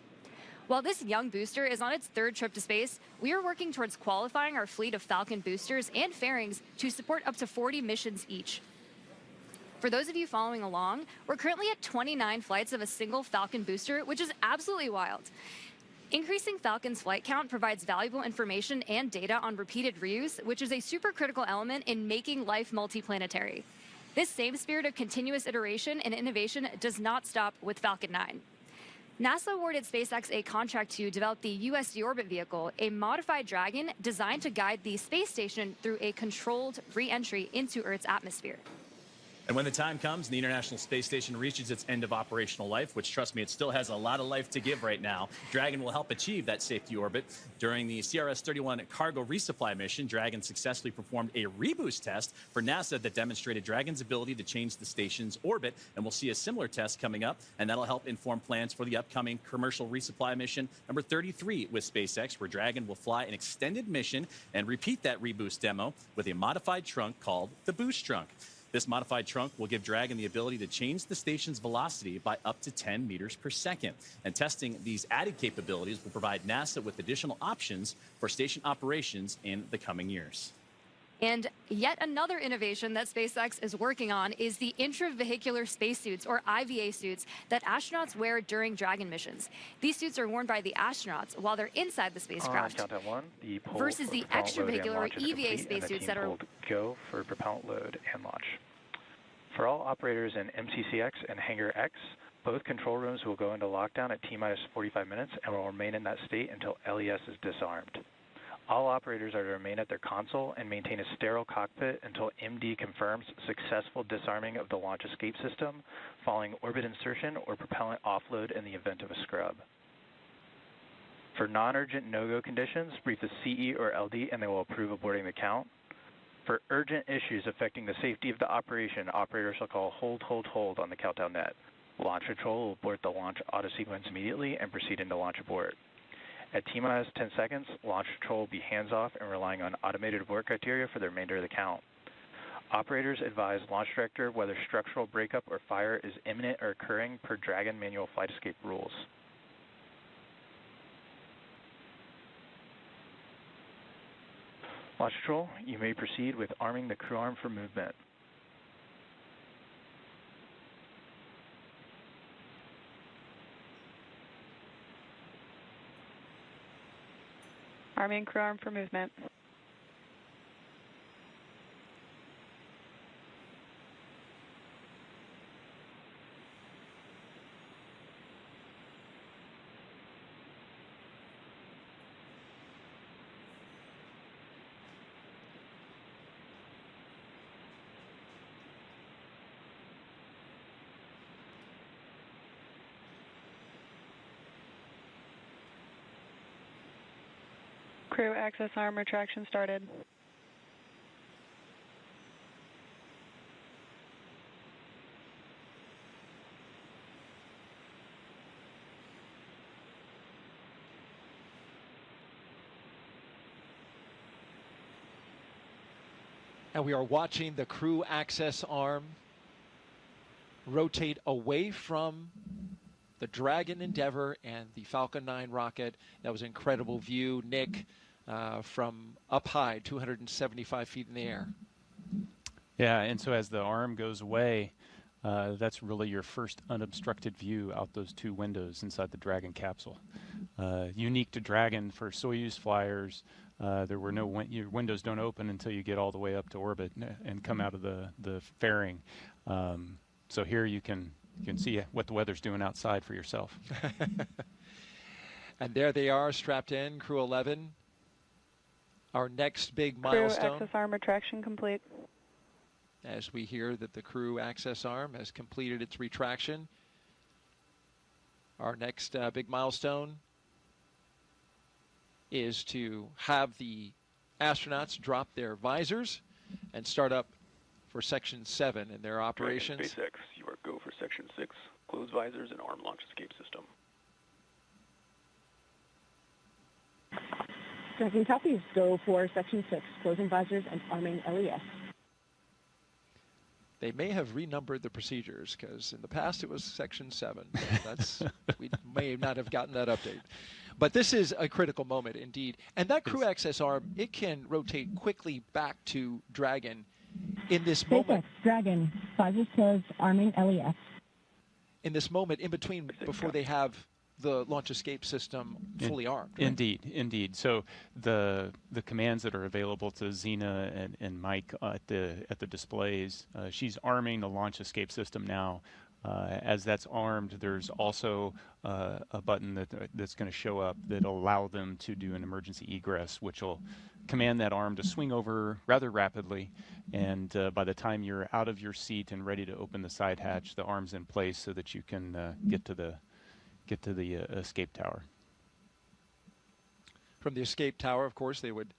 Speaker 3: While this young booster is on its third trip to space, we are working towards qualifying our fleet of Falcon boosters and fairings to support up to 40 missions each. For those of you following along, we're currently at 29 flights of a single Falcon booster, which is absolutely wild. Increasing Falcon's flight count provides valuable information and data on repeated reuse, which is a super critical element in making life multiplanetary. This same spirit of continuous iteration and innovation does not stop with Falcon 9. NASA awarded SpaceX a contract to develop the U.S. deorbit vehicle, a modified Dragon designed to guide the space station through a controlled re-entry into Earth's atmosphere.
Speaker 4: And when the time comes and the International Space Station reaches its end of operational life, which, trust me, it still has a lot of life to give right now, Dragon will help achieve that safety orbit. During the CRS-31 cargo resupply mission, Dragon successfully performed a reboost test for NASA that demonstrated Dragon's ability to change the station's orbit, and we'll see a similar test coming up, and that'll help inform plans for the upcoming commercial resupply mission number 33 with SpaceX, where Dragon will fly an extended mission and repeat that reboost demo with a modified trunk called the Boost Trunk. This modified trunk will give Dragon the ability to change the station's velocity by up to 10 meters per second. And testing these added capabilities will provide NASA with additional options for station operations in the coming years.
Speaker 3: And yet another innovation that SpaceX is working on is the intravehicular spacesuits, or IVA suits, that astronauts wear during Dragon missions. These suits are worn by the astronauts while they're inside the spacecraft,
Speaker 6: Countdown 1, the poll
Speaker 3: versus
Speaker 6: for
Speaker 3: the
Speaker 6: propellant load and
Speaker 3: extravehicular, or
Speaker 6: launch is
Speaker 3: EVA
Speaker 6: complete, and the
Speaker 3: spacesuits
Speaker 6: team
Speaker 3: that are...
Speaker 6: pulled go for propellant load and launch. For all operators in MCCX and Hangar X, both control rooms will go into lockdown at T-minus 45 minutes and will remain in that state until LES is disarmed. All operators are to remain at their console and maintain a sterile cockpit until MD confirms successful disarming of the launch escape system following orbit insertion or propellant offload in the event of a scrub. For non-urgent no-go conditions, brief the CE or LD and they will approve aborting the count. For urgent issues affecting the safety of the operation, operators shall call hold, hold, hold on the countdown net. Launch control will abort the launch auto sequence immediately and proceed into launch abort. At T-minus 10 seconds, launch control will be hands-off and relying on automated abort criteria for the remainder of the count. Operators advise launch director whether structural breakup or fire is imminent or occurring per Dragon manual flight escape rules. Launch control, you may proceed with arming the crew arm for movement.
Speaker 15: Arming crew arm for movement. Crew access arm retraction started.
Speaker 2: And we are watching the crew access arm rotate away from the Dragon Endeavour and the Falcon 9 rocket. That was an incredible view, Nick, from up high, 275 feet in the air.
Speaker 1: Yeah, and so as the arm goes away, that's really your first unobstructed view out those two windows inside the Dragon capsule. Unique to Dragon for Soyuz flyers, there were no your windows don't open until you get all the way up to orbit and come out of the fairing. So here you can see what the weather's doing outside for yourself.
Speaker 2: And there they are, strapped in, Crew-11. Our next big milestone.
Speaker 15: Crew access arm retraction complete.
Speaker 2: As we hear that the crew access arm has completed its retraction. Our next big milestone is to have the astronauts drop their visors and start up for Section 7 in their operations.
Speaker 6: SpaceX, you are go for Section 6. Close visors and arm launch escape system.
Speaker 7: Dragon copies. Go for Section 6. Closing visors and arming LES.
Speaker 2: They may have renumbered the procedures because in the past it was Section 7. That's we may not have gotten that update. But this is a critical moment indeed. And that crew access arm, it can rotate quickly back to Dragon in this
Speaker 7: SpaceX,
Speaker 2: moment.
Speaker 7: Dragon, visors closed, arming LES.
Speaker 2: In this moment in between before they have the launch escape system fully armed. Right?
Speaker 1: Indeed. So the commands that are available to Zena and Mike at the displays, she's arming the launch escape system now As that's armed, there's also a button that's going to show up that'll allow them to do an emergency egress, which will command that arm to swing over rather rapidly. And by the time you're out of your seat and ready to open the side hatch, the arm's in place so that you can get to the escape tower.
Speaker 2: From the escape tower, of course, they would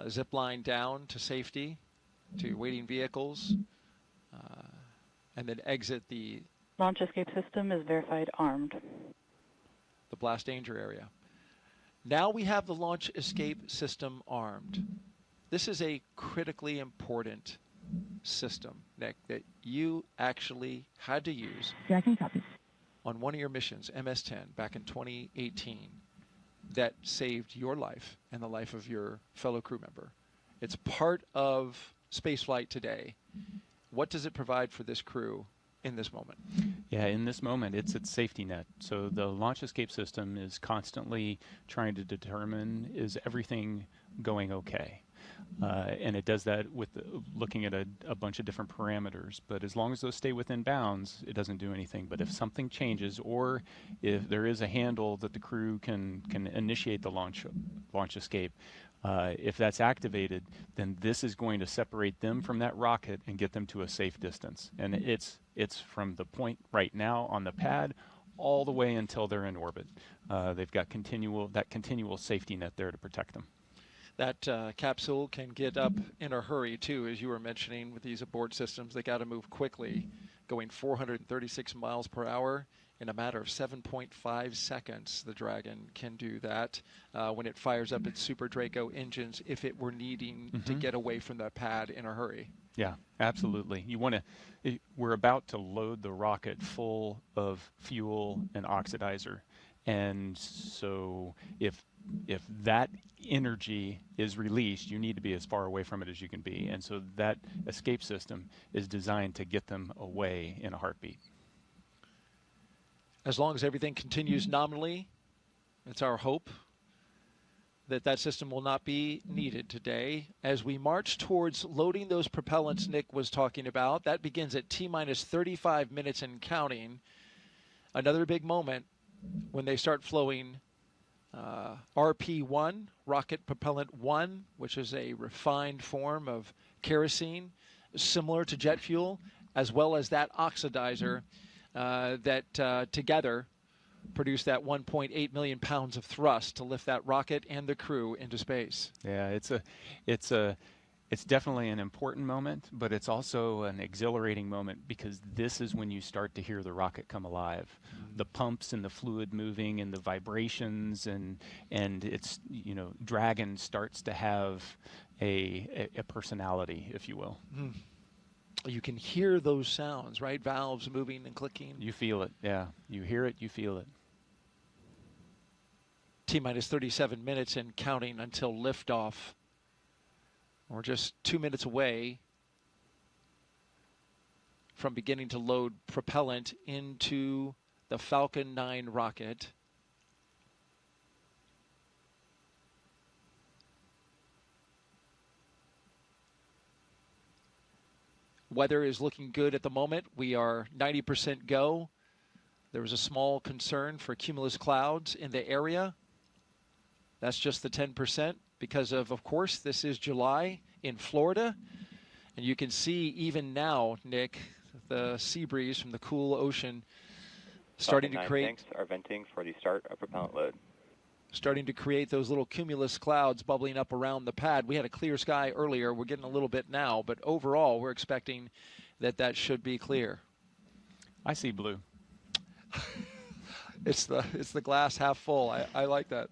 Speaker 2: zip line down to safety, to waiting vehicles, and then exit the
Speaker 15: Launch escape system is verified armed.
Speaker 2: the blast danger area. Now we have the launch escape system armed. This is a critically important system, Nick, that you actually had to use on one of your missions, MS-10, back in 2018, that saved your life and the life of your fellow crew member. It's part of spaceflight today. What does it provide for this crew in this moment?
Speaker 1: Yeah, in this moment, it's its safety net. So the launch escape system is constantly trying to determine, is everything going okay? And it does that with looking at a bunch of different parameters. But as long as those stay within bounds, it doesn't do anything. But if something changes, or if there is a handle that the crew can initiate the launch escape, if that's activated, then this is going to separate them from that rocket and get them to a safe distance. And it's from the point right now on the pad all the way until they're in orbit. They've got continual safety net there to protect them.
Speaker 2: That capsule can get up in a hurry, too, as you were mentioning with these abort systems. They got to move quickly, going 436 miles per hour. In a matter of 7.5 seconds, the Dragon can do that when it fires up its Super Draco engines if it were needing to get away from the pad in a hurry.
Speaker 1: Yeah, absolutely. We're about to load the rocket full of fuel and oxidizer. And so if that energy is released, you need to be as far away from it as you can be. And so that escape system is designed to get them away in a heartbeat.
Speaker 2: As long as everything continues nominally, it's our hope that that system will not be needed today. As we march towards loading those propellants Nick was talking about, that begins at T-minus 35 minutes and counting. Another big moment when they start flowing RP-1, Rocket Propellant 1, which is a refined form of kerosene, similar to jet fuel, as well as that oxidizer that together produce that 1.8 million pounds of thrust to lift that rocket and the crew into space.
Speaker 1: Yeah, it's definitely an important moment, but it's also an exhilarating moment because this is when you start to hear the rocket come alive. The pumps and the fluid moving and the vibrations and it's, Dragon starts to have a personality, if you will.
Speaker 2: You can hear those sounds, right? Valves moving and clicking.
Speaker 1: You feel it, yeah. You hear it, you feel it.
Speaker 2: T-minus 37 minutes and counting until liftoff. We're just 2 minutes away from beginning to load propellant into the Falcon 9 rocket. Weather is looking good at the moment. We are 90% go. There was a small concern for cumulus clouds in the area. That's just the 10% because of course, this is July in Florida. And you can see even now, Nick, the sea breeze from the cool ocean starting to create...
Speaker 16: Tanks are venting for the start of propellant load.
Speaker 2: Starting to create those little cumulus clouds bubbling up around the pad. We had a clear sky earlier. We're getting a little bit now, but overall, we're expecting that should be clear.
Speaker 1: I see blue.
Speaker 2: It's the glass half full. I like that.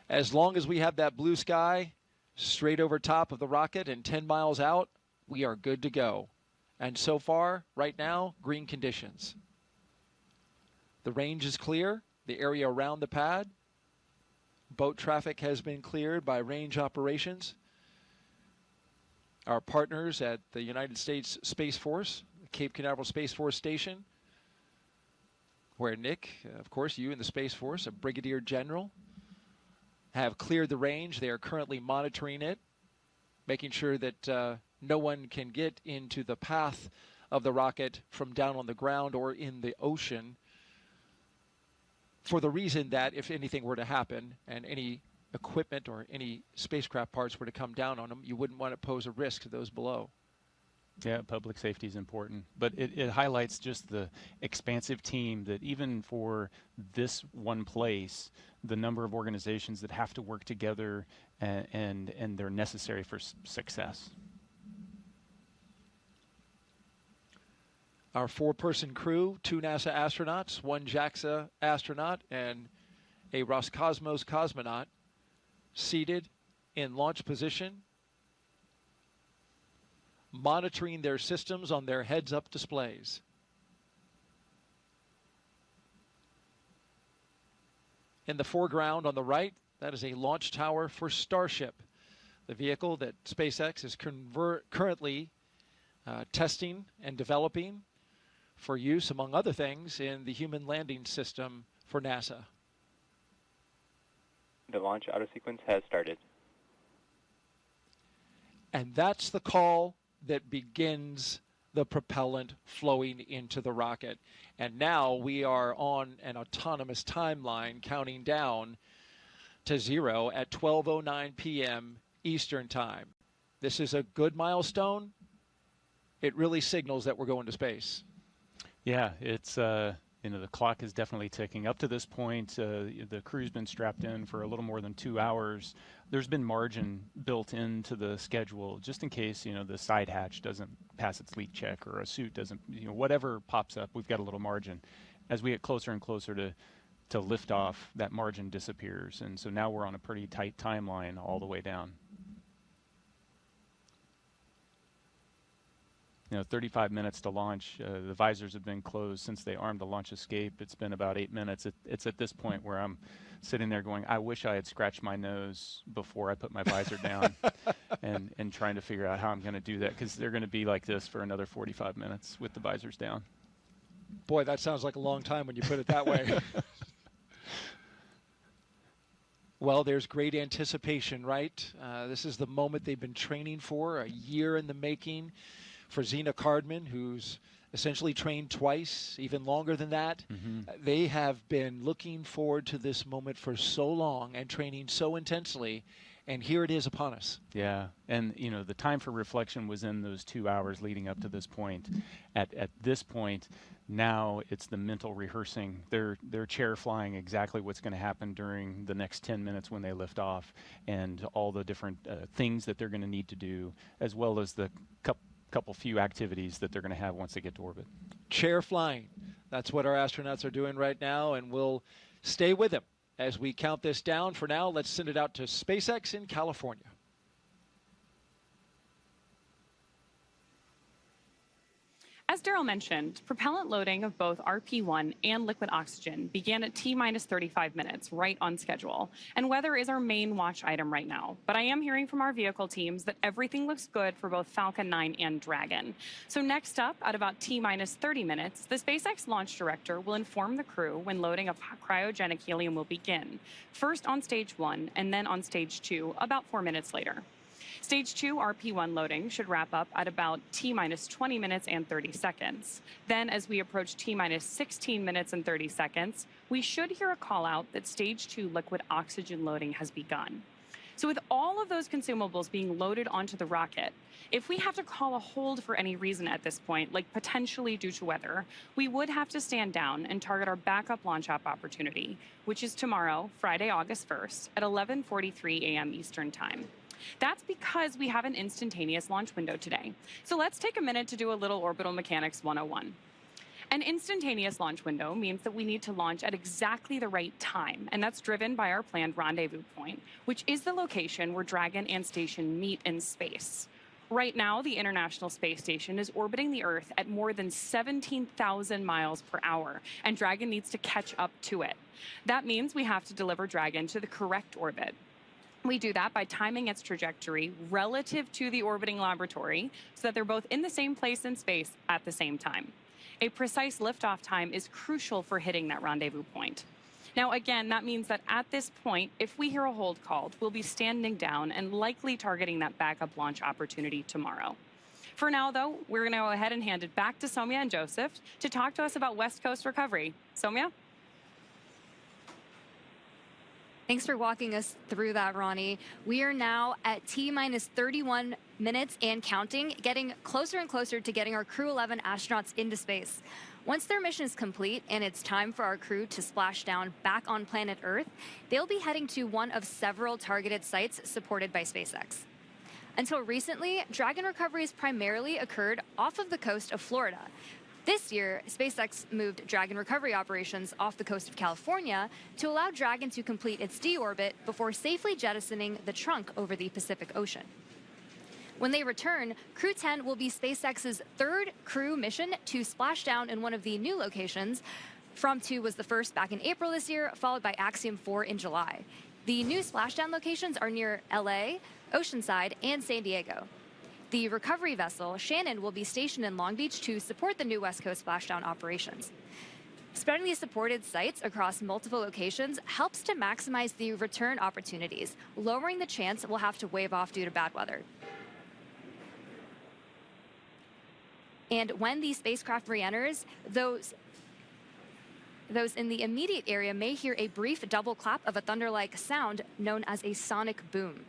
Speaker 2: As long as we have that blue sky straight over top of the rocket and 10 miles out, we are good to go. And so far, right now, green conditions. The range is clear. The area around the pad. Boat traffic has been cleared by range operations. Our partners at the United States Space Force, Cape Canaveral Space Force Station, where Nick, of course, you and the Space Force, a Brigadier General, have cleared the range. They are currently monitoring it, making sure that no one can get into the path of the rocket from down on the ground or in the ocean, for the reason that if anything were to happen and any equipment or any spacecraft parts were to come down on them, you wouldn't want to pose a risk to those below.
Speaker 1: Yeah, public safety is important, but it highlights just the expansive team that even for this one place, the number of organizations that have to work together and they're necessary for success.
Speaker 2: Our 4-person crew, 2 NASA astronauts, 1 JAXA astronaut, and a Roscosmos cosmonaut seated in launch position, monitoring their systems on their heads-up displays. In the foreground on the right, that is a launch tower for Starship, the vehicle that SpaceX is currently testing and developing for use, among other things, in the human landing system for NASA.
Speaker 16: The launch auto sequence has started.
Speaker 2: And that's the call that begins the propellant flowing into the rocket. And now we are on an autonomous timeline counting down to 0 at 12:09 p.m. Eastern Time. This is a good milestone. It really signals that we're going to space.
Speaker 1: Yeah, it's you know, the clock is definitely ticking. Up to this point, the crew's been strapped in for a little more than 2 hours. There's been margin built into the schedule just in case, you know, the side hatch doesn't pass its leak check or a suit doesn't, you know, whatever pops up, we've got a little margin. As we get closer and closer to liftoff, that margin disappears. And so now we're on a pretty tight timeline all the way down. You know, 35 minutes to launch. The visors have been closed since they armed the launch escape. It's been about 8 minutes. It's at this point where I'm sitting there going, I wish I had scratched my nose before I put my visor down and trying to figure out how I'm going to do that, because they're going to be like this for another 45 minutes with the visors down.
Speaker 2: Boy, that sounds like a long time when you put it that way. Well, there's great anticipation, right? This is the moment they've been training for, a year in the making. For Zena Cardman, who's essentially trained twice, even longer than that. They have been looking forward to this moment for so long and training so intensely, and here it is upon us.
Speaker 1: Yeah, and you know, the time for reflection was in those 2 hours leading up to this point. At this point, now it's the mental rehearsing. They're chair flying exactly what's going to happen during the next 10 minutes when they lift off, and all the different things that they're going to need to do, as well as the couple few activities that they're going to have once they get to orbit.
Speaker 2: Chair flying. That's what our astronauts are doing right now, and we'll stay with them as we count this down. For now, let's send it out to SpaceX in California.
Speaker 5: As Daryl mentioned, propellant loading of both RP-1 and liquid oxygen began at T-minus 35 minutes, right on schedule. And weather is our main watch item right now. But I am hearing from our vehicle teams that everything looks good for both Falcon 9 and Dragon. So next up, at about T-minus 30 minutes, the SpaceX launch director will inform the crew when loading of cryogenic helium will begin, first on stage 1 and then on stage 2 about 4 minutes later. Stage 2 RP-1 loading should wrap up at about T-minus 20 minutes and 30 seconds. Then, as we approach T-minus 16 minutes and 30 seconds, we should hear a call out that Stage 2 liquid oxygen loading has begun. So with all of those consumables being loaded onto the rocket, if we have to call a hold for any reason at this point, like potentially due to weather, we would have to stand down and target our backup launch opportunity, which is tomorrow, Friday, August 1st, at 11:43 a.m. Eastern Time. That's because we have an instantaneous launch window today. So let's take a minute to do a little orbital mechanics 101. An instantaneous launch window means that we need to launch at exactly the right time, and that's driven by our planned rendezvous point, which is the location where Dragon and Station meet in space. Right now, the International Space Station is orbiting the Earth at more than 17,000 miles per hour, and Dragon needs to catch up to it. That means we have to deliver Dragon to the correct orbit. We do that by timing its trajectory relative to the orbiting laboratory so that they're both in the same place in space at the same time. A precise liftoff time is crucial for hitting that rendezvous point. Now, again, that means that at this point, if we hear a hold called, we'll be standing down and likely targeting that backup launch opportunity tomorrow. For now, though, we're going to go ahead and hand it back to Soumya and Joseph to talk to us about West Coast recovery. Soumya?
Speaker 3: Thanks for walking us through that, Ronnie. We are now at T-minus 31 minutes and counting, getting closer and closer to getting our Crew-11 astronauts into space. Once their mission is complete and it's time for our crew to splash down back on planet Earth, they'll be heading to one of several targeted sites supported by SpaceX. Until recently, Dragon recoveries primarily occurred off of the coast of Florida. This year, SpaceX moved Dragon recovery operations off the coast of California to allow Dragon to complete its deorbit before safely jettisoning the trunk over the Pacific Ocean. When they return, Crew-10 will be SpaceX's third crew mission to splash down in one of the new locations. From-2 was the first back in April this year, followed by Axiom 4 in July. The new splashdown locations are near LA, Oceanside, and San Diego. The recovery vessel, Shannon, will be stationed in Long Beach to support the new West Coast splashdown operations. Spreading these supported sites across multiple locations helps to maximize the return opportunities, lowering the chance we'll have to wave off due to bad weather. And when the spacecraft re-enters, those in the immediate area may hear a brief double clap of a thunder-like sound known as a sonic boom.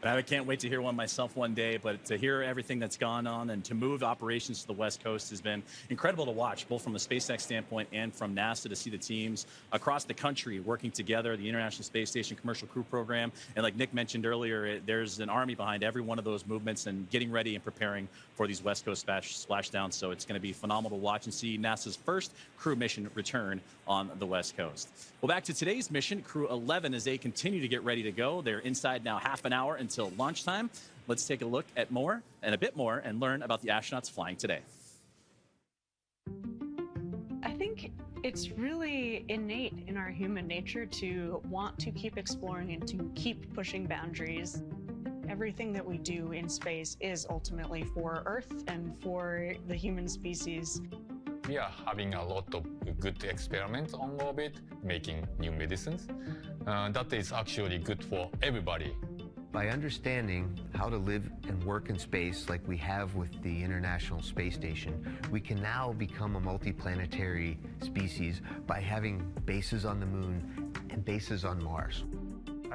Speaker 4: I can't wait to hear one myself one day, but to hear everything that's gone on and to move operations to the West Coast has been incredible to watch, both from a SpaceX standpoint and from NASA, to see the teams across the country working together, the International Space Station Commercial Crew Program. And like Nick mentioned earlier, there's an army behind every one of those movements and getting ready and preparing for these West Coast splashdowns. So it's going to be phenomenal to watch and see NASA's first crew mission return on the West Coast. Well, back to today's mission, Crew-11, as they continue to get ready to go. They're inside now half an hour until launch time. Let's take a look at more and a bit more and learn about the astronauts flying today.
Speaker 10: I think it's really innate in our human nature to want to keep exploring and to keep pushing boundaries. Everything that we do in space is ultimately for Earth and for the human species.
Speaker 11: We are having a lot of good experiments on orbit, making new medicines. That is actually good for everybody.
Speaker 9: By understanding how to live and work in space like we have with the International Space Station, we can now become a multiplanetary species by having bases on the Moon and bases on Mars.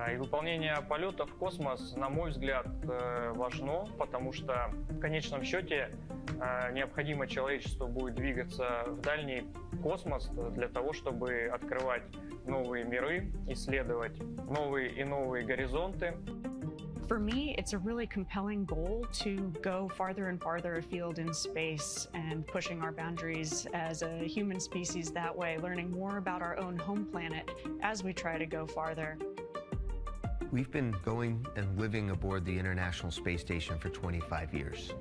Speaker 12: И выполнение полета в космос, на мой взгляд, важно, потому что в конечном счете необходимо человечеству будет двигаться в дальний космос для того, чтобы открывать новые миры, исследовать новые и новые горизонты.
Speaker 10: For me, it's a really compelling goal to go farther and farther afield in space and pushing our boundaries as a human species that way, learning more about our own home planet as we try to go farther.
Speaker 9: We've been going and living aboard the International Space Station for 25 years.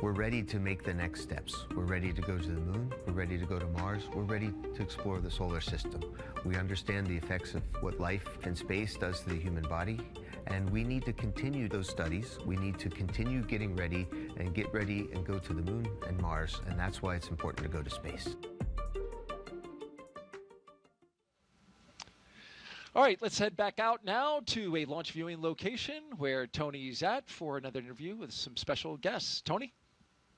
Speaker 9: We're ready to make the next steps. We're ready to go to the Moon. We're ready to go to Mars. We're ready to explore the solar system. We understand the effects of what life in space does to the human body, and we need to continue those studies. We need to continue getting ready and get ready and go to the Moon and Mars, and that's why it's important to go to space.
Speaker 2: All right, let's head back out now to a launch viewing location where Tony's at for another interview with some special guests. Tony?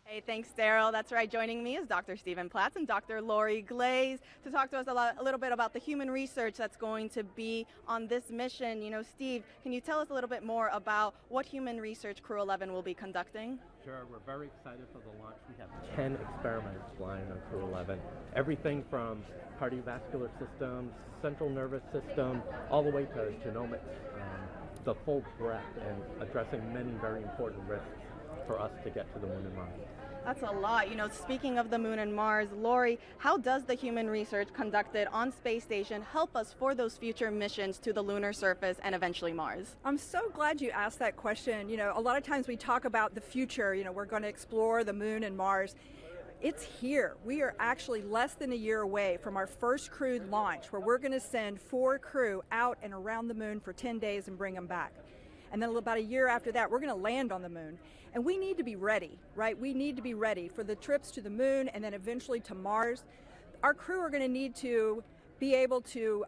Speaker 13: Hey, thanks, Daryl. That's right. Joining me is Dr. Stephen Platts and Dr. Lori Glaze to talk to us a little bit about the human research that's going to be on this mission. You know, Steve, can you tell us a little bit more about what human research Crew-11 will be conducting?
Speaker 17: Sure. We're very excited for the launch. We have 10 experiments flying on Crew-11. Everything from cardiovascular systems, central nervous system, all the way to genomics. The full breadth and addressing many very important risks for us to get to the Moon and Mars.
Speaker 13: That's a lot. You know, speaking of the Moon and Mars, Lori, how does the human research conducted on Space Station help us for those future missions to the lunar surface and eventually Mars?
Speaker 18: I'm so glad you asked that question. You know, a lot of times we talk about the future, you know, we're going to explore the Moon and Mars. It's here. We are actually less than a year away from our first crewed launch, where we're going to send 4 crew out and around the Moon for 10 days and bring them back. And then about a year after that, we're going to land on the Moon. And we need to be ready, right? We need to be ready for the trips to the Moon and then eventually to Mars. Our crew are going to need to be able to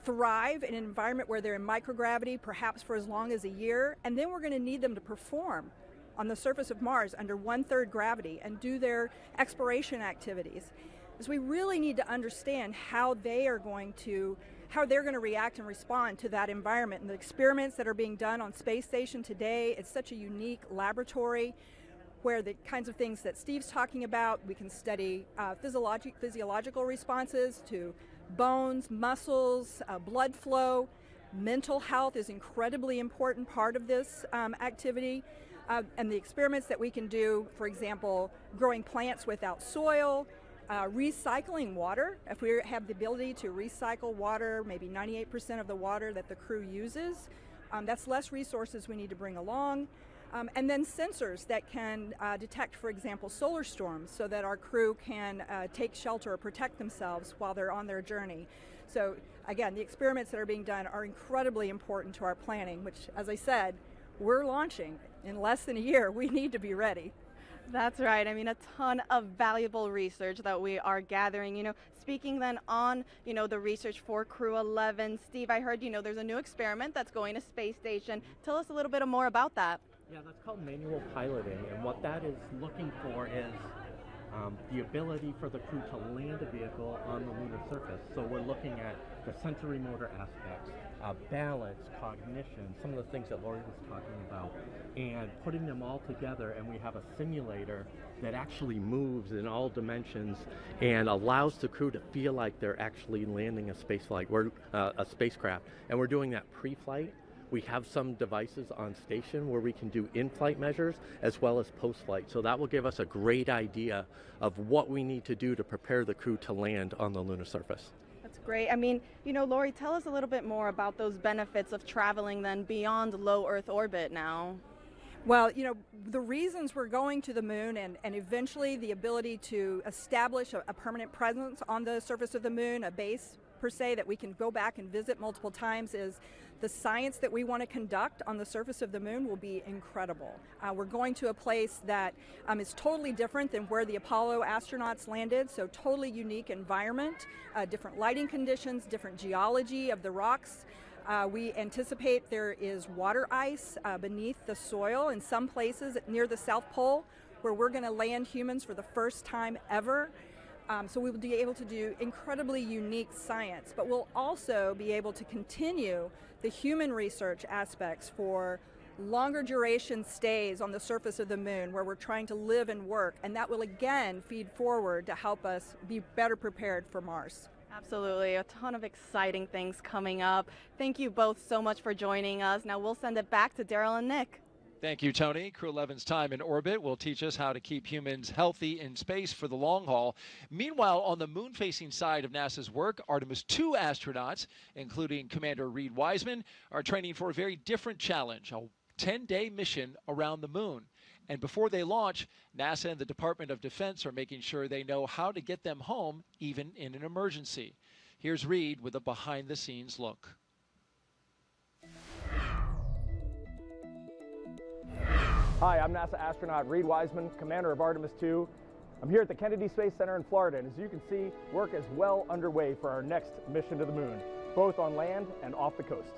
Speaker 18: thrive in an environment where they're in microgravity, perhaps for as long as a year. And then we're going to need them to perform on the surface of Mars under 1/3 gravity and do their exploration activities. Is we really need to understand how they're going to react and respond to that environment. And the experiments that are being done on Space Station today, it's such a unique laboratory where the kinds of things that Steve's talking about, we can study physiological responses to bones, muscles, blood flow. Mental health is incredibly important part of this activity. And the experiments that we can do, for example, growing plants without soil, recycling water. If we have the ability to recycle water, maybe 98% of the water that the crew uses, that's less resources we need to bring along. And then sensors that can detect, for example, solar storms so that our crew can take shelter or protect themselves while they're on their journey. So again, the experiments that are being done are incredibly important to our planning, which, as I said, we're launching in less than a year. We need to be ready.
Speaker 13: That's right. I mean, a ton of valuable research that we are gathering. Speaking then on, the research for Crew-11, Steve, I heard, there's a new experiment that's going to space station. Tell us a little bit more about that.
Speaker 17: Yeah, that's called manual piloting, and what that is looking for is the ability for the crew to land a vehicle on the lunar surface. So we're looking at the sensory motor aspects, balance, cognition, some of the things that Lori was talking about, and putting them all together, and we have a simulator that actually moves in all dimensions and allows the crew to feel like they're actually landing a spacecraft. And we're doing that pre-flight. We have some devices on station where we can do in-flight measures as well as post-flight. So that will give us a great idea of what we need to do to prepare the crew to land on the lunar surface.
Speaker 13: That's great. I mean, Lori, tell us a little bit more about those benefits of traveling then beyond low Earth orbit now.
Speaker 18: Well, the reasons we're going to the moon and eventually the ability to establish a permanent presence on the surface of the moon, a base per se that we can go back and visit multiple times, is the science that we want to conduct on the surface of the moon will be incredible. We're going to a place that is totally different than where the Apollo astronauts landed, so totally unique environment, different lighting conditions, different geology of the rocks. We anticipate there is water ice beneath the soil in some places near the South Pole where we're going to land humans for the first time ever. So we will be able to do incredibly unique science, but we'll also be able to continue the human research aspects for longer duration stays on the surface of the moon where we're trying to live and work, and that will again feed forward to help us be better prepared for Mars.
Speaker 13: Absolutely. A ton of exciting things coming up. Thank you both so much for joining us. Now we'll send it back to Daryl and Nick.
Speaker 2: Thank you, Tony. Crew-11's time in orbit will teach us how to keep humans healthy in space for the long haul. Meanwhile, on the moon-facing side of NASA's work, Artemis II astronauts, including Commander Reed Wiseman, are training for a very different challenge, a 10-day mission around the moon. And before they launch, NASA and the Department of Defense are making sure they know how to get them home, even in an emergency. Here's Reed with a behind-the-scenes look.
Speaker 19: Hi, I'm NASA astronaut Reed Wiseman, commander of Artemis II. I'm here at the Kennedy Space Center in Florida, and as you can see, work is well underway for our next mission to the moon, both on land and off the coast.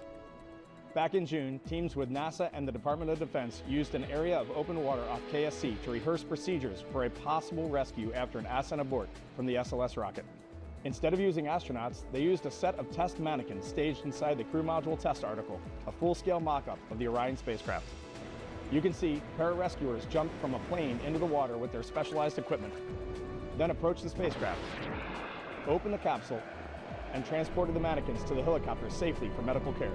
Speaker 19: Back in June, teams with NASA and the Department of Defense used an area of open water off KSC to rehearse procedures for a possible rescue after an ascent abort from the SLS rocket. Instead of using astronauts, they used a set of test mannequins staged inside the crew module test article, a full-scale mock-up of the Orion spacecraft. You can see pararescuers jumped from a plane into the water with their specialized equipment, then approached the spacecraft, opened the capsule, and transported the mannequins to the helicopter safely for medical care.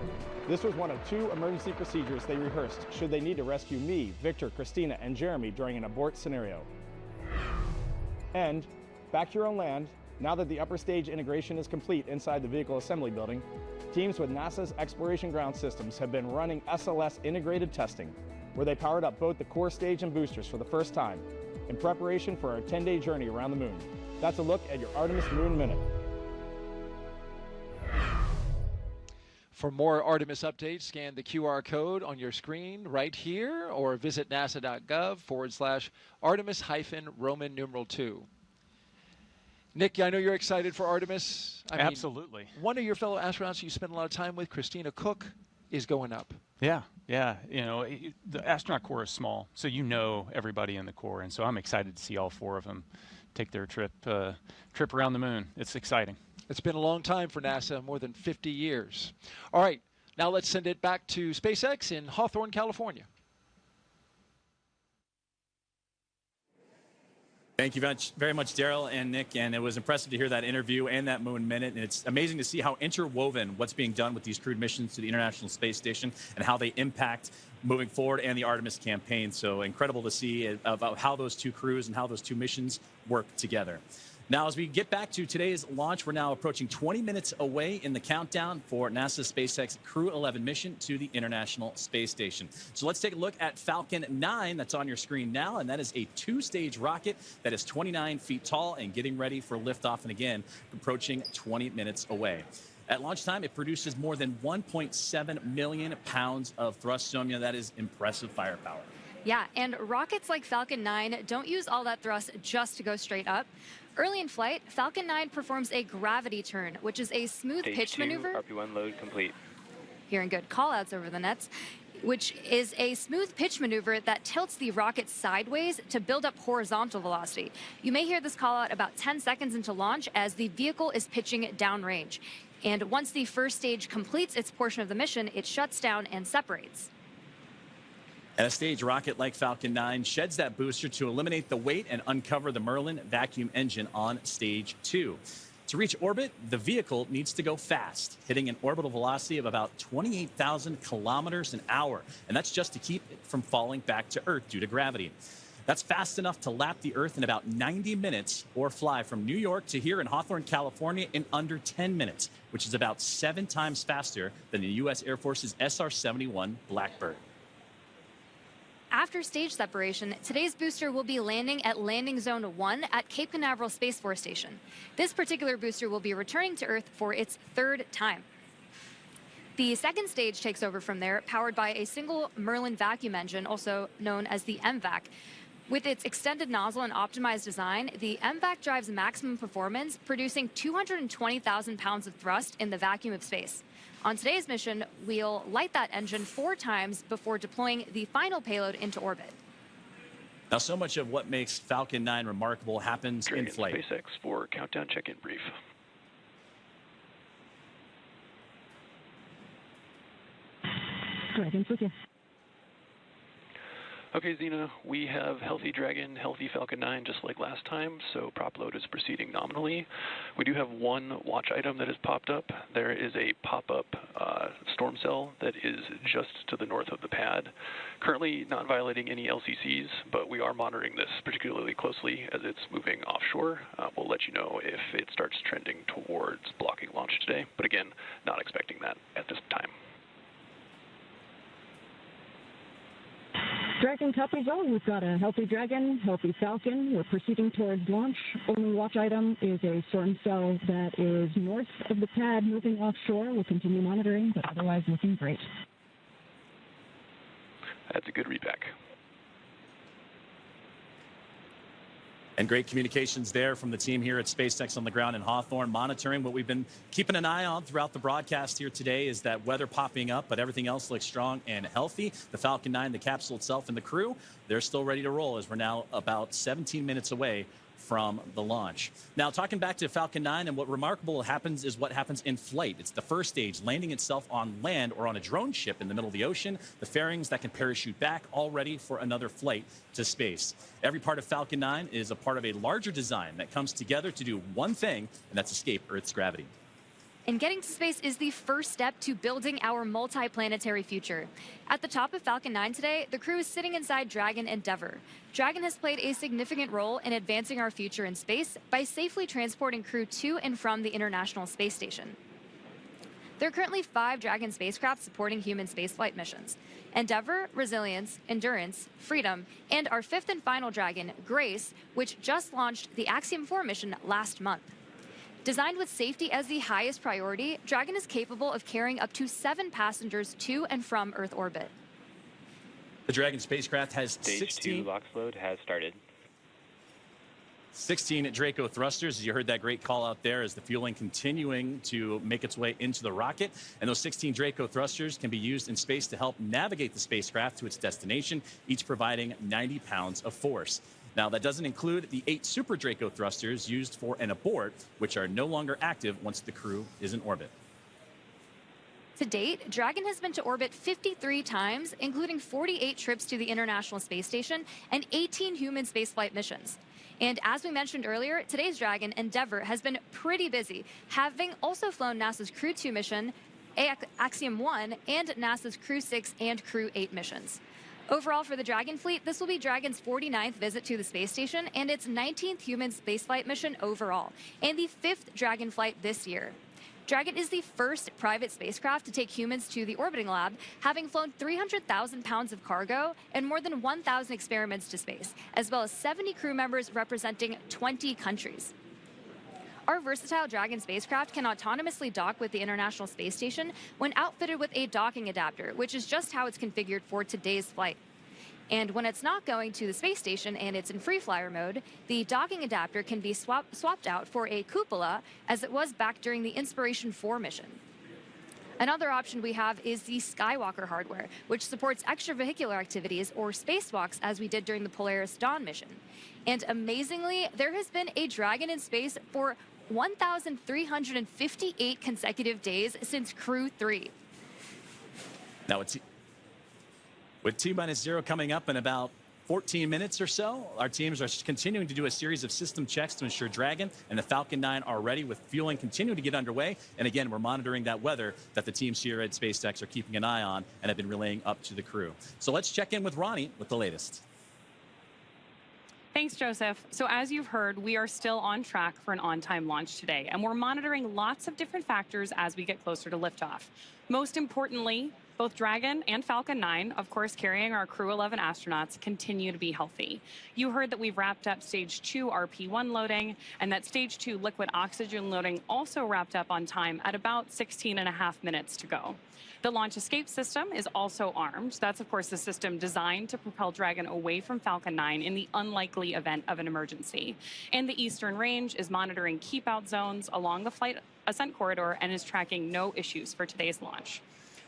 Speaker 19: This was one of 2 emergency procedures they rehearsed should they need to rescue me, Victor, Christina, and Jeremy during an abort scenario. And back here on land, now that the upper stage integration is complete inside the vehicle assembly building, teams with NASA's Exploration Ground Systems have been running SLS integrated testing, where they powered up both the core stage and boosters for the first time in preparation for our 10-day journey around the moon. That's a look at your Artemis Moon Minute.
Speaker 2: For more Artemis updates, scan the QR code on your screen right here or visit nasa.gov/Artemis-Roman numeral 2. Nick, I know you're excited for Artemis.
Speaker 1: Absolutely.
Speaker 2: One of your fellow astronauts you spend a lot of time with, Christina Cook, is going up.
Speaker 1: Yeah. Yeah, you know, the astronaut corps is small, so you know everybody in the corps, and so I'm excited to see all 4 of them take their trip around the moon. It's exciting.
Speaker 2: It's been a long time for NASA, more than 50 years. All right, now let's send it back to SpaceX in Hawthorne, California.
Speaker 4: Thank you very much, Daryl and Nick. And it was impressive to hear that interview and that Moon Minute. And it's amazing to see how interwoven what's being done with these crewed missions to the International Space Station and how they impact moving forward and the Artemis campaign. So incredible to see about how those 2 crews and how those 2 missions work together. Now, as we get back to today's launch, we're now approaching 20 minutes away in the countdown for NASA-SpaceX Crew-11 mission to the International Space Station. So let's take a look at Falcon 9 that's on your screen now, and that is a 2-stage rocket that is 29 feet tall and getting ready for liftoff, and again, approaching 20 minutes away. At launch time, it produces more than 1.7 million pounds of thrust. Sonia, that is impressive firepower.
Speaker 3: Yeah, and rockets like Falcon 9 don't use all that thrust just to go straight up. Early in flight, Falcon 9 performs a gravity turn, which is a smooth pitch maneuver.
Speaker 16: RP1 load complete.
Speaker 3: Hearing good callouts over the nets, which is a smooth pitch maneuver that tilts the rocket sideways to build up horizontal velocity. You may hear this callout about 10 seconds into launch as the vehicle is pitching downrange. And once the first stage completes its portion of the mission, it shuts down and separates.
Speaker 4: And a stage rocket like Falcon 9 sheds that booster to eliminate the weight and uncover the Merlin vacuum engine on stage 2. To reach orbit, the vehicle needs to go fast, hitting an orbital velocity of about 28,000 kilometers an hour. And that's just to keep it from falling back to Earth due to gravity. That's fast enough to lap the Earth in about 90 minutes or fly from New York to here in Hawthorne, California in under 10 minutes, which is about 7 times faster than the U.S. Air Force's SR-71 Blackbird.
Speaker 3: After stage separation, today's booster will be landing at Landing Zone 1 at Cape Canaveral Space Force Station. This particular booster will be returning to Earth for its 3rd time. The second stage takes over from there, powered by a single Merlin vacuum engine, also known as the MVAC. With its extended nozzle and optimized design, the MVAC drives maximum performance, producing 220,000 pounds of thrust in the vacuum of space. On today's mission, we'll light that engine 4 times before deploying the final payload into orbit.
Speaker 4: Now, so much of what makes Falcon 9 remarkable happens in flight.
Speaker 20: SpaceX for countdown check-in brief.
Speaker 7: Dragon's with you.
Speaker 20: Okay, Zena, we have Healthy Dragon, Healthy Falcon 9, just like last time, so prop load is proceeding nominally. We do have one watch item that has popped up. There is a pop-up storm cell that is just to the north of the pad. Currently not violating any LCCs, but we are monitoring this particularly closely as it's moving offshore. We'll let you know if it starts trending towards blocking launch today, but again, not expecting that at this time.
Speaker 7: Dragon copies all. We've got a Healthy Dragon, Healthy Falcon. We're proceeding towards launch. Only watch item is a storm cell that is north of the pad moving offshore. We'll continue monitoring, but otherwise looking great.
Speaker 20: That's a good readback.
Speaker 4: And great communications there from the team here at SpaceX on the ground in Hawthorne, monitoring. What we've been keeping an eye on throughout the broadcast here today is that weather popping up, but everything else looks strong and healthy. The Falcon 9, the capsule itself, and the crew, they're still ready to roll as we're now about 17 minutes away from the launch. Now, talking back to Falcon 9, and what remarkable happens is what happens in flight. It's the first stage, landing itself on land or on a drone ship in the middle of the ocean, the fairings that can parachute back, all ready for another flight to space. Every part of Falcon 9 is a part of a larger design that comes together to do one thing, and that's escape Earth's gravity.
Speaker 3: And getting to space is the first step to building our multi-planetary future. At the top of Falcon 9 today, the crew is sitting inside Dragon Endeavour. Dragon has played a significant role in advancing our future in space by safely transporting crew to and from the International Space Station. There are currently 5 Dragon spacecraft supporting human spaceflight missions: Endeavour, Resilience, Endurance, Freedom, and our 5th and final Dragon, Grace, which just launched the Axiom 4 mission last month. Designed with safety as the highest priority, Dragon is capable of carrying up to 7 passengers to and from Earth orbit.
Speaker 4: The Dragon spacecraft has
Speaker 16: Stage
Speaker 4: 16...
Speaker 16: 2 LOX load has started.
Speaker 4: 16 Draco thrusters, as you heard that great call out there, as the fueling continuing to make its way into the rocket. And those 16 Draco thrusters can be used in space to help navigate the spacecraft to its destination, each providing 90 pounds of force. Now, that doesn't include the 8 Super Draco thrusters used for an abort, which are no longer active once the crew is in orbit.
Speaker 3: To date, Dragon has been to orbit 53 times, including 48 trips to the International Space Station and 18 human spaceflight missions. And as we mentioned earlier, today's Dragon, Endeavour, has been pretty busy, having also flown NASA's Crew-2 mission, Axiom-1, and NASA's Crew-6 and Crew-8 missions. Overall, for the Dragon fleet, this will be Dragon's 49th visit to the space station and its 19th human spaceflight mission overall, and the 5th Dragon flight this year. Dragon is the first private spacecraft to take humans to the orbiting lab, having flown 300,000 pounds of cargo and more than 1,000 experiments to space, as well as 70 crew members representing 20 countries. Our versatile Dragon spacecraft can autonomously dock with the International Space Station when outfitted with a docking adapter, which is just how it's configured for today's flight. And when it's not going to the space station and it's in free flyer mode, the docking adapter can be swapped out for a cupola, as it was back during the Inspiration 4 mission. Another option we have is the Skywalker hardware, which supports extravehicular activities or spacewalks, as we did during the Polaris Dawn mission. And amazingly, there has been a Dragon in space for 1,358 consecutive days since Crew-3.
Speaker 4: Now, with T-0 coming up in about 14 minutes or so, our teams are continuing to do a series of system checks to ensure Dragon and the Falcon 9 are ready, with fueling continuing to get underway. And again, we're monitoring that weather that the teams here at SpaceX are keeping an eye on and have been relaying up to the crew. So let's check in with Ronnie with the latest.
Speaker 5: Thanks, Joseph. So as you've heard, we are still on track for an on-time launch today, and we're monitoring lots of different factors as we get closer to liftoff. Most importantly, both Dragon and Falcon 9, of course carrying our Crew-11 astronauts, continue to be healthy. You heard that we've wrapped up Stage 2 RP-1 loading, and that Stage 2 liquid oxygen loading also wrapped up on time at about 16.5 minutes to go. The launch escape system is also armed. That's, of course, the system designed to propel Dragon away from Falcon 9 in the unlikely event of an emergency. And the Eastern Range is monitoring keep-out zones along the flight ascent corridor and is tracking no issues for today's launch.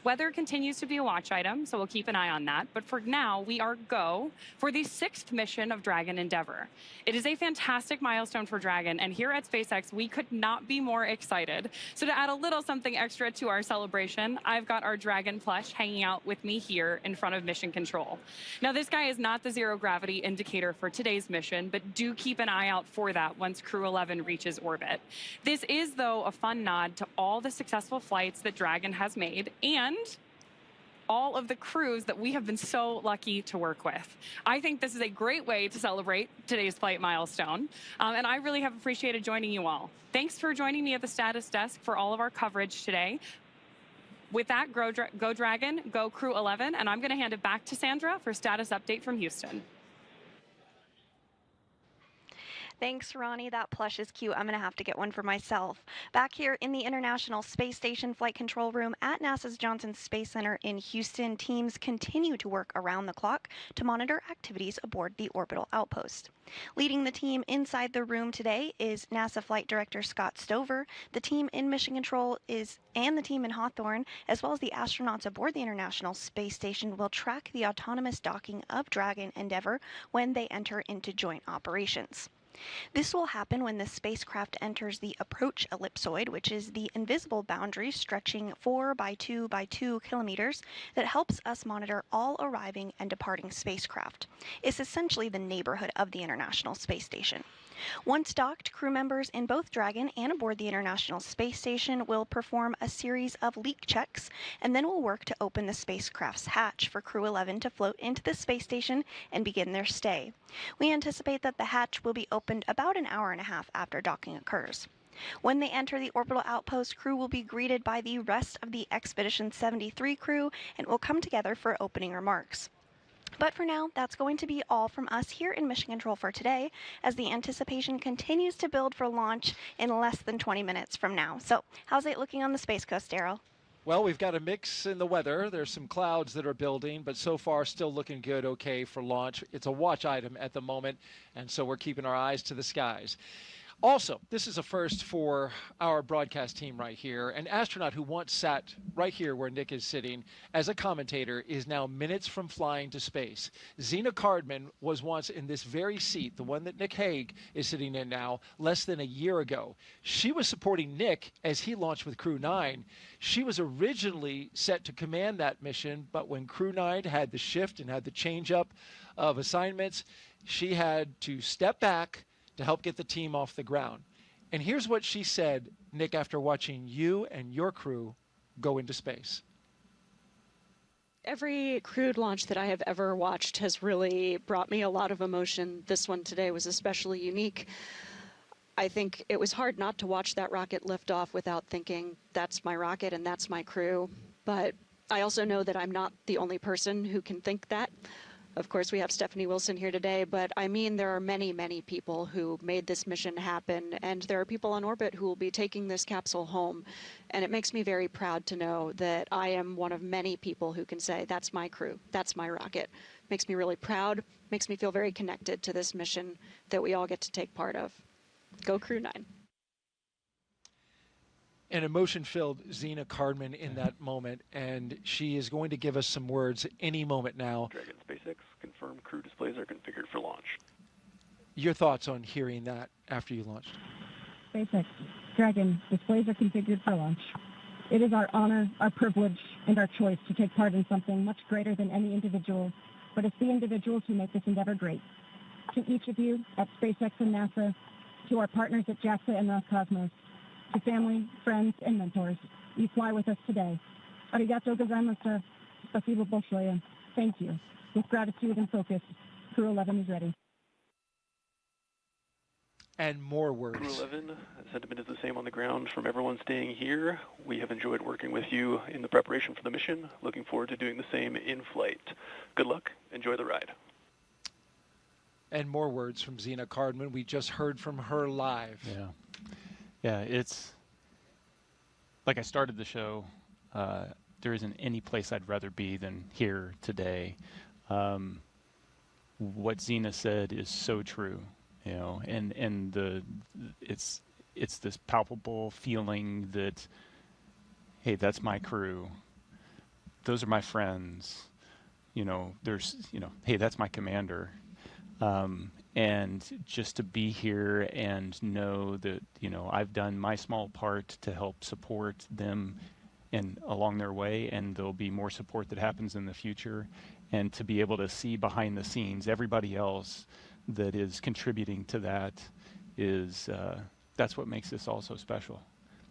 Speaker 5: Weather continues to be a watch item, so we'll keep an eye on that. But for now, we are go for the 6th mission of Dragon Endeavour. It is a fantastic milestone for Dragon, and here at SpaceX, we could not be more excited. So to add a little something extra to our celebration, I've got our Dragon plush hanging out with me here in front of Mission Control. Now, this guy is not the zero gravity indicator for today's mission, but do keep an eye out for that once Crew-11 reaches orbit. This is, though, a fun nod to all the successful flights that Dragon has made, and all of the crews that we have been so lucky to work with. I think this is a great way to celebrate today's flight milestone, and I really have appreciated joining you all. Thanks for joining me at the status desk for all of our coverage today. With that, go Dragon, go Crew-11, and I'm going to hand it back to Sandra for status update from Houston.
Speaker 8: Thanks, Ronnie. That plush is cute. I'm going to have to get one for myself. Back here in the International Space Station Flight Control Room at NASA's Johnson Space Center in Houston, teams continue to work around the clock to monitor activities aboard the orbital outpost. Leading the team inside the room today is NASA Flight Director Scott Stover. The team in Mission Control and the team in Hawthorne, as well as the astronauts aboard the International Space Station, will track the autonomous docking of Dragon Endeavour when they enter into joint operations. This will happen when the spacecraft enters the approach ellipsoid, which is the invisible boundary stretching 4 by 2 by 2 kilometers that helps us monitor all arriving and departing spacecraft. It's essentially the neighborhood of the International Space Station. Once docked, crew members in both Dragon and aboard the International Space Station will perform a series of leak checks, and then will work to open the spacecraft's hatch for Crew-11 to float into the space station and begin their stay. We anticipate that the hatch will be opened about an hour and a half after docking occurs. When they enter the orbital outpost, crew will be greeted by the rest of the Expedition 73 crew and will come together for opening remarks. But for now, that's going to be all from us here in Mission Control for today, as the anticipation continues to build for launch in less than 20 minutes from now. So, how's it looking on the Space Coast, Daryl?
Speaker 2: Well, we've got a mix in the weather. There's some clouds that are building, but so far still looking good, okay, for launch. It's a watch item at the moment, and so we're keeping our eyes to the skies. Also, this is a first for our broadcast team right here. An astronaut who once sat right here where Nick is sitting as a commentator is now minutes from flying to space. Zena Cardman was once in this very seat, the one that Nick Hague is sitting in now, less than a year ago. She was supporting Nick as he launched with Crew-9. She was originally set to command that mission, but when Crew-9 had the shift and had the change up of assignments, she had to step back to help get the team off the ground. And here's what she said, Nick, after watching you and your crew go into space.
Speaker 10: Every crewed launch that I have ever watched has really brought me a lot of emotion. This one today was especially unique. I think it was hard not to watch that rocket lift off without thinking, that's my rocket and that's my crew. But I also know that I'm not the only person who can think that. Of course, we have Stephanie Wilson here today, but I mean, there are many, many people who made this mission happen, and there are people on orbit who will be taking this capsule home. And it makes me very proud to know that I am one of many people who can say, that's my crew, that's my rocket. Makes me really proud, makes me feel very connected to this mission that we all get to take part of. Go Crew-9.
Speaker 2: An emotion-filled Zena Cardman in that moment, and she is going to give us some words any moment now.
Speaker 20: Dragon SpaceX, confirm crew displays are configured for launch.
Speaker 2: Your thoughts on hearing that after you launched?
Speaker 7: SpaceX, Dragon, displays are configured for launch. It is our honor, our privilege, and our choice to take part in something much greater than any individual, but it's the individuals who make this endeavor great. To each of you at SpaceX and NASA, to our partners at JAXA and Roscosmos, to family, friends, and mentors, you fly with us today. Arigato gozaimasu. Spasibo большое. Thank you. With gratitude and focus, Crew-11 is ready.
Speaker 2: And more words.
Speaker 20: Crew-11, sentiment is the same on the ground from everyone staying here. We have enjoyed working with you in the preparation for the mission. Looking forward to doing the same in flight. Good luck. Enjoy the ride.
Speaker 2: And more words from Zena Cardman. We just heard from her live.
Speaker 1: Yeah. Yeah, it's like I started the show. There isn't any place I'd rather be than here today. What Zena said is so true, you know, and it's this palpable feeling that, hey, that's my crew. Those are my friends. You know, hey, that's my commander. And just to be here and know that, you know, I've done my small part to help support them along their way, and there'll be more support that happens in the future. And to be able to see behind the scenes everybody else that is contributing to that is, that's what makes this all so special,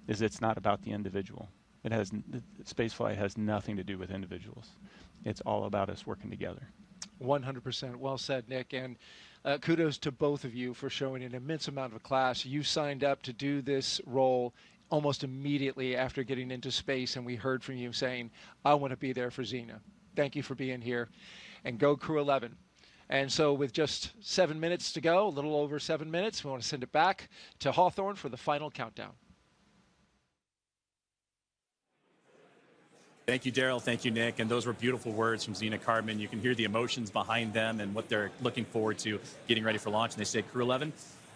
Speaker 1: is it's not about the individual. Spaceflight has nothing to do with individuals. It's all about us working together.
Speaker 2: 100%. Well said, Nick. And kudos to both of you for showing an immense amount of class. You signed up to do this role almost immediately after getting into space, and we heard from you saying, I want to be there for Zena. Thank you for being here. And go Crew-11. And so with just 7 minutes to go, a little over 7 minutes, we want to send it back to Hawthorne for the final countdown.
Speaker 4: Thank you, Daryl. Thank you, Nick. And those were beautiful words from Zena Cardman. You can hear the emotions behind them and what they're looking forward to getting ready for launch. And they say Crew-11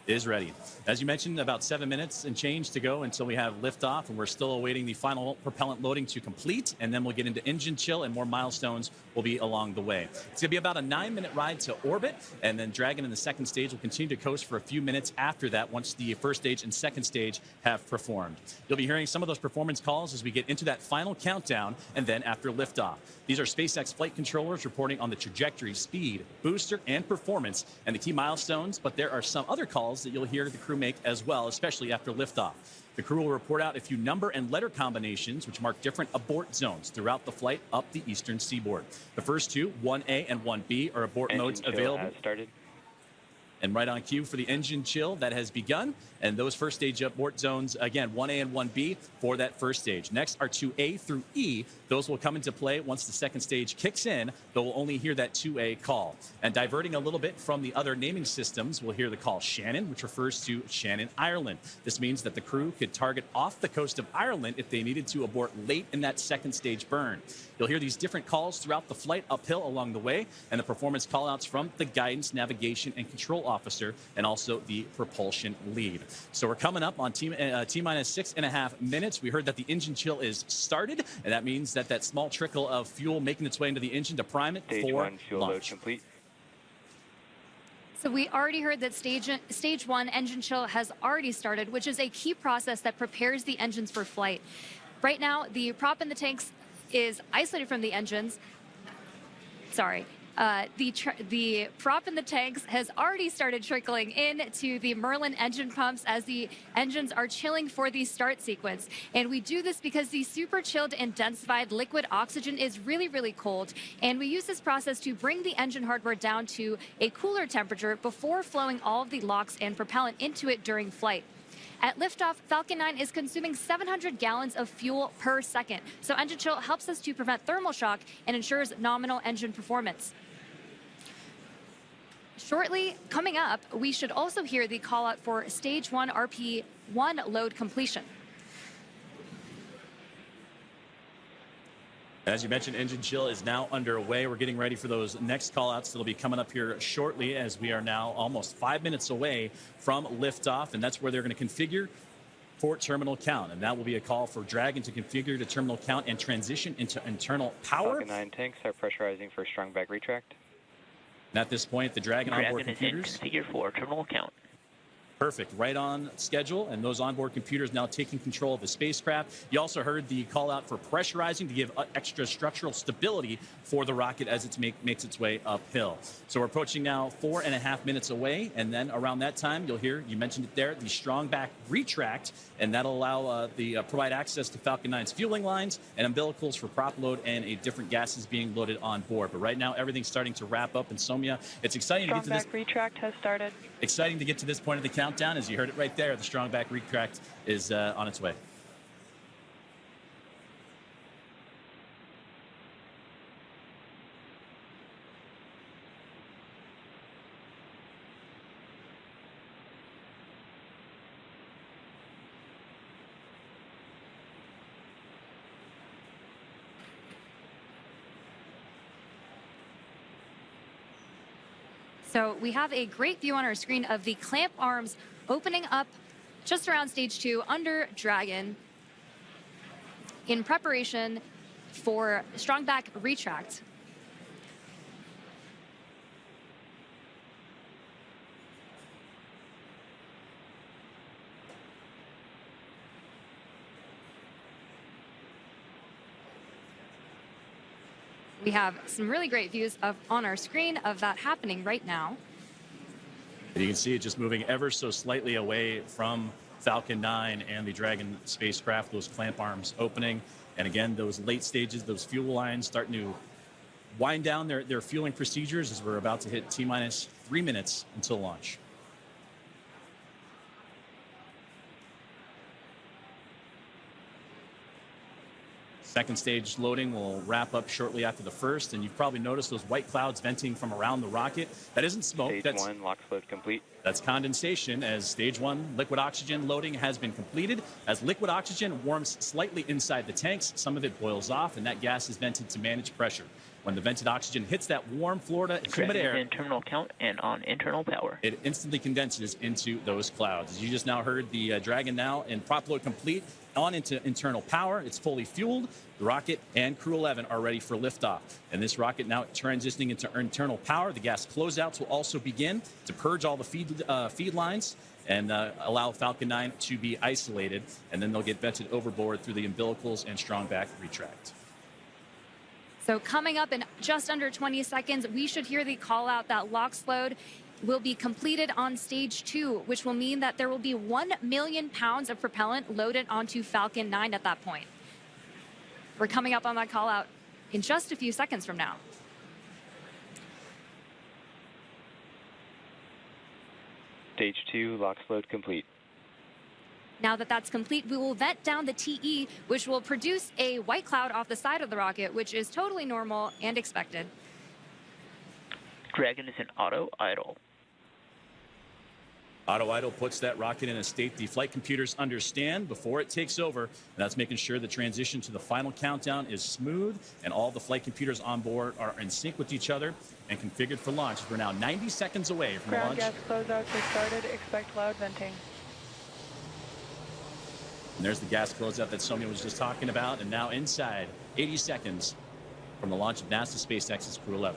Speaker 4: is ready. As you mentioned, about 7 minutes and change to go until we have liftoff, and we're still awaiting the final propellant loading to complete, and then we'll get into engine chill, and more milestones will be along the way. It's going to be about a 9-minute ride to orbit, and then Dragon in the second stage will continue to coast for a few minutes after that once the first stage and second stage have performed. You'll be hearing some of those performance calls as we get into that final countdown, and then after liftoff. These are SpaceX flight controllers reporting on the trajectory, speed, booster, and performance, and the key milestones, but there are some other calls that you'll hear the crew make as well, especially after liftoff. The crew will report out a few number and letter combinations which mark different abort zones throughout the flight up the eastern seaboard. The first two, 1A and 1B, are abort modes available.
Speaker 16: Has started.
Speaker 4: And right on cue for the engine chill that has begun. And those first stage abort zones, again, 1A and 1B for that first stage. Next are 2A through E. Those will come into play once the second stage kicks in. They'll only hear that 2A call. And diverting a little bit from the other naming systems, we'll hear the call Shannon, which refers to Shannon, Ireland. This means that the crew could target off the coast of Ireland if they needed to abort late in that second stage burn. You'll hear these different calls throughout the flight uphill along the way, and the performance callouts from the guidance, navigation, and control officer, and also the propulsion lead. So we're coming up on T-minus 6.5 minutes. We heard that the engine chill is started, and that means that that small trickle of fuel making its way into the engine to prime it
Speaker 16: Stage
Speaker 4: for
Speaker 16: 1 fuel load
Speaker 4: launch.
Speaker 16: complete.
Speaker 3: So we already heard that stage 1 engine chill has already started, which is a key process that prepares the engines for flight. Right now, the prop in the tanks is isolated from the engines. Sorry. The prop in the tanks has already started trickling into the Merlin engine pumps as the engines are chilling for the start sequence. And we do this because the super chilled and densified liquid oxygen is really, really cold. And we use this process to bring the engine hardware down to a cooler temperature before flowing all of the LOX and propellant into it during flight. At liftoff, Falcon 9 is consuming 700 gallons of fuel per second. So engine chill helps us to prevent thermal shock and ensures nominal engine performance. Shortly, coming up, we should also hear the call out for stage 1 RP1 load completion.
Speaker 4: As you mentioned, engine chill is now underway. We're getting ready for those next call-outs that'll be coming up here shortly, as we are now almost 5 minutes away from liftoff, and that's where they're going to configure for terminal count. And that will be a call for Dragon to configure to terminal count and transition into internal power.
Speaker 16: Falcon 9 tanks are pressurizing for strong back retract.
Speaker 4: And at this point, the Dragon onboard computers
Speaker 21: is in configured for terminal count.
Speaker 4: Perfect, right on schedule, and those onboard computers now taking control of the spacecraft. You also heard the call out for pressurizing to give extra structural stability for the rocket as it makes its way uphill. So we're approaching now 4.5 minutes away, and then around that time, you'll hear, you mentioned it there, the strong back retract, and that'll allow provide access to Falcon 9's fueling lines and umbilicals for prop load and a different gases being loaded on board. But right now, everything's starting to wrap up, and Somya, it's exciting to get to this.
Speaker 22: Strong back retract has started.
Speaker 4: Exciting to get to this point of the countdown. As you heard it right there, the strong back retract is on its way.
Speaker 3: So we have a great view on our screen of the clamp arms opening up just around stage 2 under Dragon in preparation for strong back retract. We have some really great views on our screen of that happening right now.
Speaker 4: And you can see it just moving ever so slightly away from Falcon 9 and the Dragon spacecraft, those clamp arms opening. And again, those late stages, those fuel lines starting to wind down their fueling procedures as we're about to hit T-minus 3 minutes until launch. Second stage loading will wrap up shortly after the first, and you've probably noticed those white clouds venting from around the rocket. That isn't smoke.
Speaker 16: Stage 1 LOX load complete.
Speaker 4: That's condensation, as stage 1 liquid oxygen loading has been completed. As liquid oxygen warms slightly inside the tanks, some of it boils off, and that gas is vented to manage pressure. When the vented oxygen hits that warm Florida humid air,
Speaker 21: in terminal count and on internal power,
Speaker 4: it instantly condenses into those clouds. As you just now heard, the Dragon now in prop load complete, on into internal power. It's fully fueled. The rocket and Crew-11 are ready for liftoff. And this rocket now transitioning into internal power. The gas closeouts will also begin to purge all the feed lines and allow Falcon 9 to be isolated. And then they'll get vented overboard through the umbilicals and strong back retract.
Speaker 3: So coming up in just under 20 seconds, we should hear the call out that LOX load will be completed on stage 2, which will mean that there will be 1 million pounds of propellant loaded onto Falcon 9 at that point. We're coming up on that call out in just a few seconds from now.
Speaker 16: Stage 2, LOX load complete.
Speaker 3: Now that that's complete, we will vent down the TE, which will produce a white cloud off the side of the rocket, which is totally normal and expected.
Speaker 21: Dragon is in auto idle.
Speaker 4: Auto idle puts that rocket in a state the flight computers understand before it takes over. And that's making sure the transition to the final countdown is smooth and all the flight computers on board are in sync with each other and configured for launch. We're now 90 seconds away from
Speaker 14: Ground
Speaker 4: launch.
Speaker 14: gas closeouts have started. Expect loud venting.
Speaker 4: And there's the gas closeout that Soumya was just talking about. And now inside 80 seconds from the launch of NASA-SpaceX's Crew-11.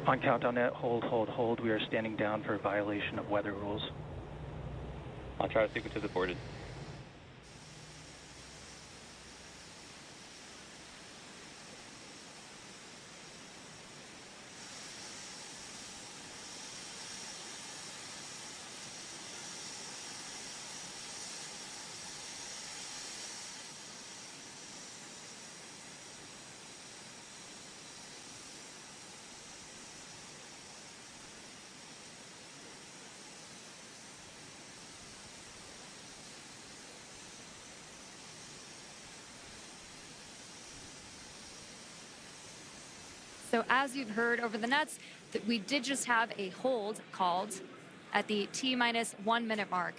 Speaker 6: On countdown net, hold, hold, hold. We are standing down for violation of weather rules.
Speaker 16: I'll try to sequence is aborted.
Speaker 3: So as you've heard over the nets, that we did just have a hold called at the T-minus 1 minute mark.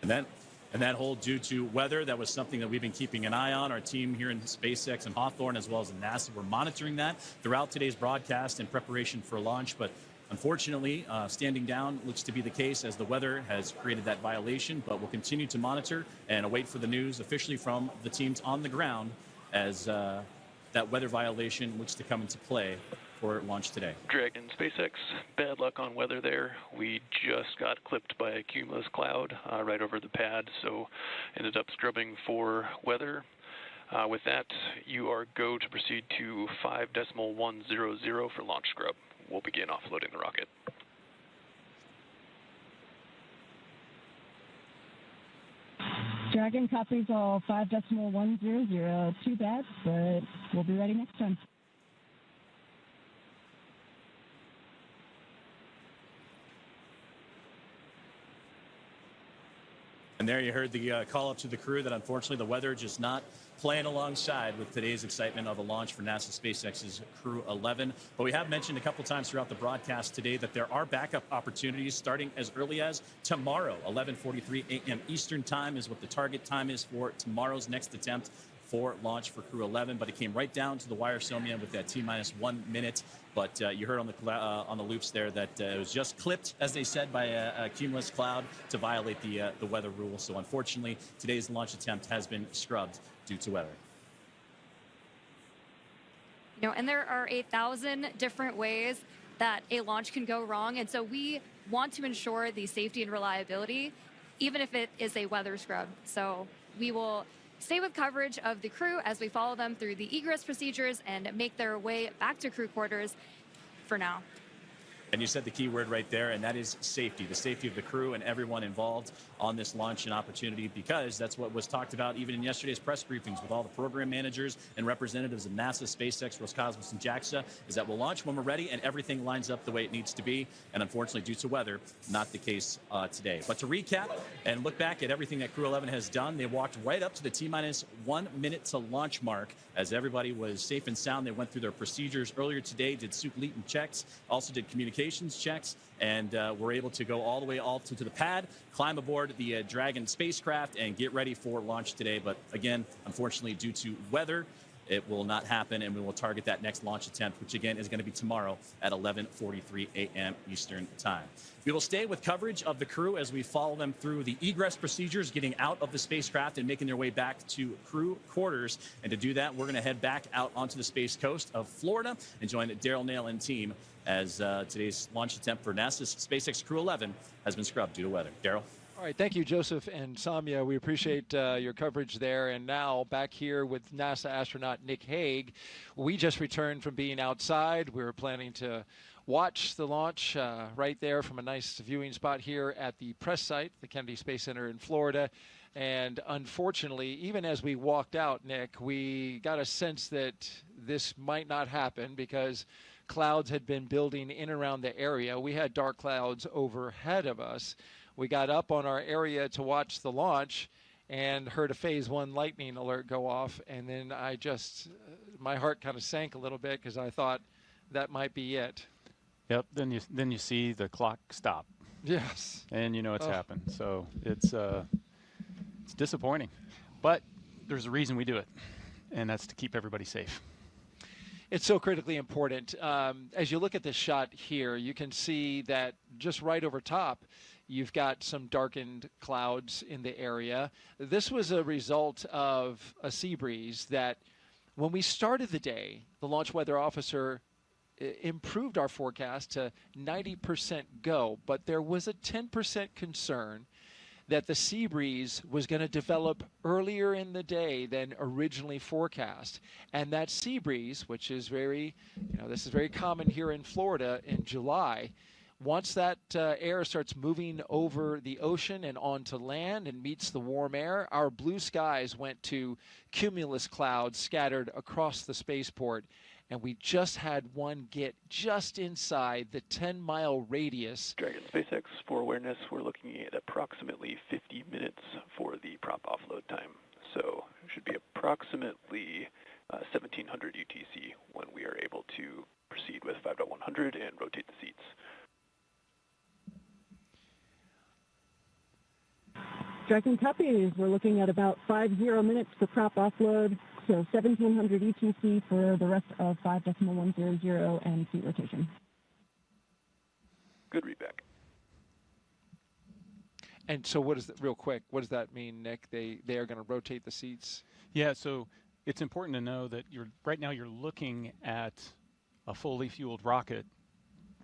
Speaker 4: And that hold due to weather, that was something that we've been keeping an eye on. Our team here in SpaceX and Hawthorne, as well as in NASA, we're monitoring that throughout today's broadcast in preparation for launch. But unfortunately, standing down looks to be the case as the weather has created that violation. But we'll continue to monitor and await for the news officially from the teams on the ground as that weather violation looks to come into play for launch today.
Speaker 20: Dragon SpaceX, bad luck on weather there. We just got clipped by a cumulus cloud right over the pad, so ended up scrubbing for weather. With that, you are go to proceed to 5.100 for launch scrub. We'll begin offloading the rocket.
Speaker 7: Dragon copies all 5.100. Too bad, but we'll be ready next time.
Speaker 4: And there you heard the call up to the crew that unfortunately the weather just not playing alongside with today's excitement of a launch for NASA SpaceX's Crew-11. But we have mentioned a couple times throughout the broadcast today that there are backup opportunities starting as early as tomorrow. 11:43 a.m. Eastern time is what the target time is for tomorrow's next attempt for launch for Crew-11. But it came right down to the wire, Soumya, with that T-minus 1 minute. But you heard on the loops there that it was just clipped, as they said, by a cumulus cloud to violate the weather rule. So unfortunately, today's launch attempt has been scrubbed due to weather.
Speaker 3: You know, and there are 1,000 different ways that a launch can go wrong. And so we want to ensure the safety and reliability, even if it is a weather scrub. So we will stay with coverage of the crew as we follow them through the egress procedures and make their way back to crew quarters for now.
Speaker 4: And you said the key word right there, and that is safety, the safety of the crew and everyone involved on this launch and opportunity, because that's what was talked about even in yesterday's press briefings with all the program managers and representatives of NASA, SpaceX, Roscosmos, and JAXA, is that we'll launch when we're ready and everything lines up the way it needs to be. And unfortunately, due to weather, not the case today. But to recap and look back at everything that Crew-11 has done, they walked right up to the T-minus 1 minute to launch mark as everybody was safe and sound. They went through their procedures earlier today, did soup-leaton checks, also did communications checks, and were able to go all the way to the pad, climb aboard the Dragon spacecraft, and get ready for launch today. But again, unfortunately, due to weather, it will not happen, and we will target that next launch attempt, which again is going to be tomorrow at 11:43 a.m. Eastern time. We will stay with coverage of the crew as we follow them through the egress procedures, getting out of the spacecraft and making their way back to crew quarters. And to do that, we're going to head back out onto the Space Coast of Florida and join Daryl Nail and team as today's launch attempt for NASA's SpaceX Crew-11 has been scrubbed due to weather. Daryl?
Speaker 2: All right, thank you, Joseph and Soumya. We appreciate your coverage there. And now back here with NASA astronaut Nick Hague. We just returned from being outside. We were planning to watch the launch right there from a nice viewing spot here at the press site, the Kennedy Space Center in Florida. And unfortunately, even as we walked out, Nick, we got a sense that this might not happen because clouds had been building in and around the area. We had dark clouds overhead of us. We got up on our area to watch the launch and heard a phase 1 lightning alert go off. And then I just, my heart kind of sank a little bit because I thought that might be it.
Speaker 1: Yep. Then you see the clock stop.
Speaker 2: Yes.
Speaker 1: And you know it's happened. So it's disappointing, but there's a reason we do it, and that's to keep everybody safe.
Speaker 2: It's so critically important. As you look at this shot here, you can see that just right over top, you've got some darkened clouds in the area. This was a result of a sea breeze that when we started the day, the launch weather officer improved our forecast to 90% go, but there was a 10% concern that the sea breeze was going to develop earlier in the day than originally forecast. And that sea breeze, which is very, this is very common here in Florida in July, once that air starts moving over the ocean and onto land and meets the warm air, our blue skies went to cumulus clouds scattered across the spaceport. And we just had one get just inside the 10-mile radius.
Speaker 20: Dragon SpaceX, for awareness, we're looking at approximately 50 minutes for the prop offload time. So it should be approximately 1700 UTC when we are able to proceed with 5.100 and rotate the seats.
Speaker 7: Dragon copies. We're looking at about 50 minutes for prop offload. So 1700 ETC for the rest of 5.100 and seat rotation.
Speaker 20: Good readback.
Speaker 2: And so what is that, real quick, what does that mean, Nick? They are going to rotate the seats?
Speaker 1: Yeah, so it's important to know that right now you're looking at a fully fueled rocket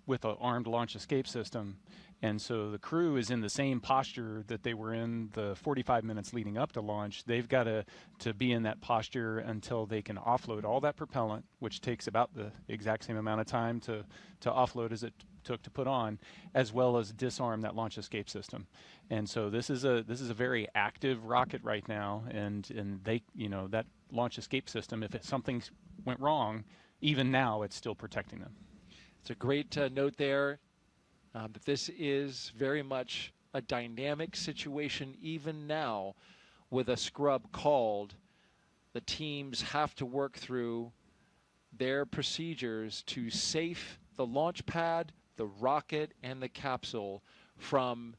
Speaker 1: with an armed launch escape system. And so the crew is in the same posture that they were in the 45 minutes leading up to launch. They've got to be in that posture until they can offload all that propellant, which takes about the exact same amount of time to offload as it took to put on, as well as disarm that launch escape system. And so this is a very active rocket right now, and they, that launch escape system, if something went wrong, even now it's still protecting them.
Speaker 2: It's a great note there. But this is very much a dynamic situation even now with a scrub called. The teams have to work through their procedures to safe the launch pad, the rocket, and the capsule from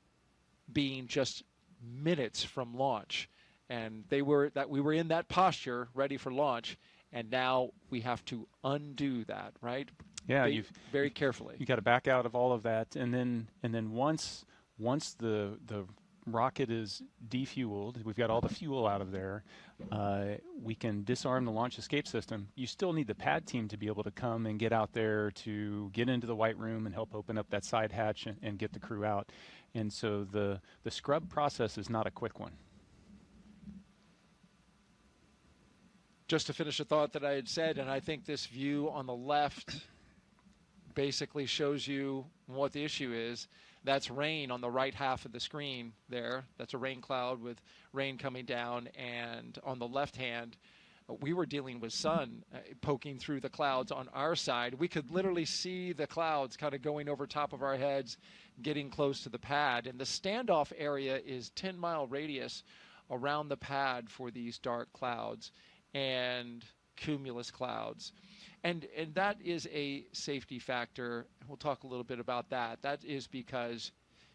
Speaker 2: being just minutes from launch. And we were in that posture ready for launch, and now we have to undo that, right?
Speaker 1: Yeah,
Speaker 2: very carefully.
Speaker 1: You got to back out of all of that, and then once the rocket is defueled, we've got all the fuel out of there. We can disarm the launch escape system. You still need the pad team to be able to come and get out there to get into the white room and help open up that side hatch and get the crew out. And so the scrub process is not a quick one.
Speaker 2: Just to finish a thought that I had said, and I think this view on the left basically shows you what the issue is. That's rain on the right half of the screen there. That's a rain cloud with rain coming down. And on the left hand, we were dealing with sun poking through the clouds on our side. We could literally see the clouds kind of going over top of our heads, getting close to the pad. And the standoff area is 10-mile radius around the pad for these dark clouds and cumulus clouds. And that is a safety factor. We'll talk a little bit about that. That is because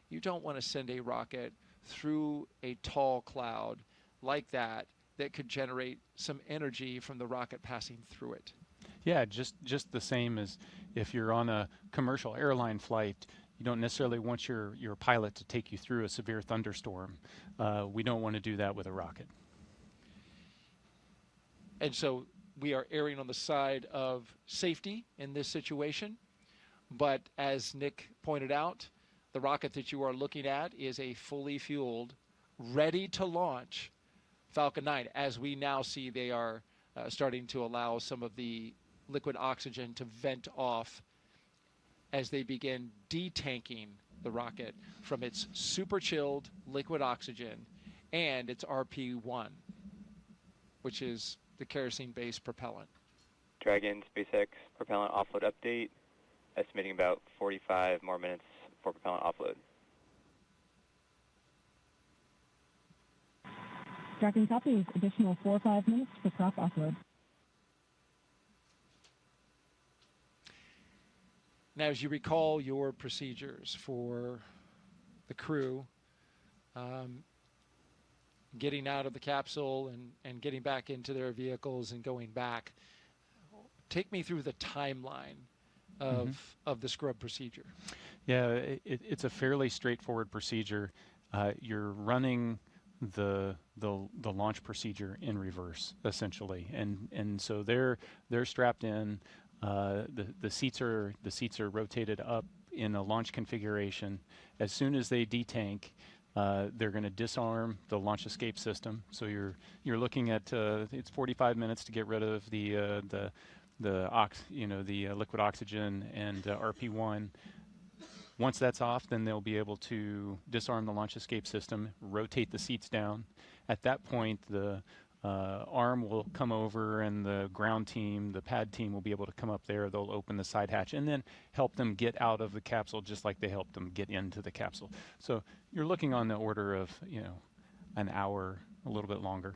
Speaker 2: you don't want to send a rocket through a tall cloud like that could generate some energy from the rocket passing through it.
Speaker 1: Yeah, just the same as if you're on a commercial airline flight, you don't necessarily want your pilot to take you through a severe thunderstorm. We don't want to do that with a rocket.
Speaker 2: And so we are erring on the side of safety in this situation. But as Nick pointed out, the rocket that you are looking at is a fully fueled, ready to launch Falcon 9. As we now see, they are starting to allow some of the liquid oxygen to vent off. as they begin detanking the rocket from its super chilled liquid oxygen and its RP-1, which is the kerosene-based propellant.
Speaker 16: Dragon, SpaceX, propellant offload update, estimating about 45 more minutes for propellant offload.
Speaker 7: Dragon copies. Additional 4 or 5 minutes for prop offload.
Speaker 2: Now, as you recall your procedures for the crew, getting out of the capsule and getting back into their vehicles and going back, take me through the timeline of the scrub procedure.
Speaker 1: Yeah, it's a fairly straightforward procedure. You're running the launch procedure in reverse, essentially, and so they're strapped in. The seats are rotated up in a launch configuration. As soon as they detank, they're going to disarm the launch escape system. So you're looking at it's 45 minutes to get rid of the liquid oxygen and RP-1. Once that's off, then they'll be able to disarm the launch escape system, rotate the seats down. At that point, the arm will come over and the ground team, the pad team, will be able to come up there. They'll open the side hatch and then help them get out of the capsule just like they helped them get into the capsule. So you're looking on the order of, an hour, a little bit longer.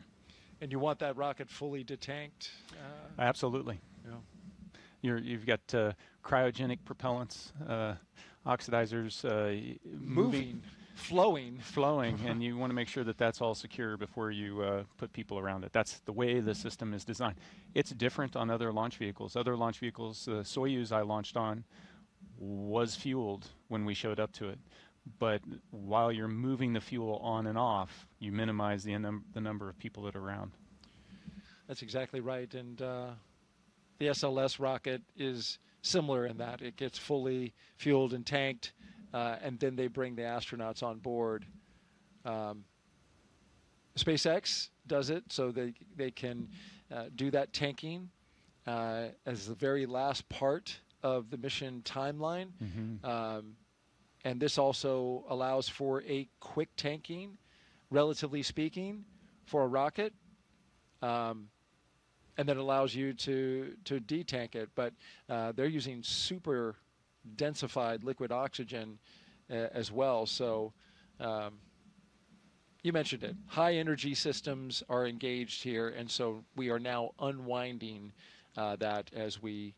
Speaker 2: And you want that rocket fully detanked?
Speaker 1: Absolutely.
Speaker 2: Yeah.
Speaker 1: You've got cryogenic propellants, oxidizers,
Speaker 2: moving, flowing,
Speaker 1: and you want to make sure that that's all secure before you put people around it. That's the way the system is designed. It's different on other launch vehicles. Other launch vehicles, the Soyuz I launched on was fueled when we showed up to it. But while you're moving the fuel on and off, you minimize the number of people that are around.
Speaker 2: That's exactly right. And the SLS rocket is similar in that it gets fully fueled and tanked, and then they bring the astronauts on board. SpaceX does it so they can do that tanking as the very last part of the mission timeline. And this also allows for a quick tanking, relatively speaking, for a rocket. And then allows you to detank it. But they're using super densified liquid oxygen as well. So you mentioned it. High energy systems are engaged here, and so we are now unwinding that as we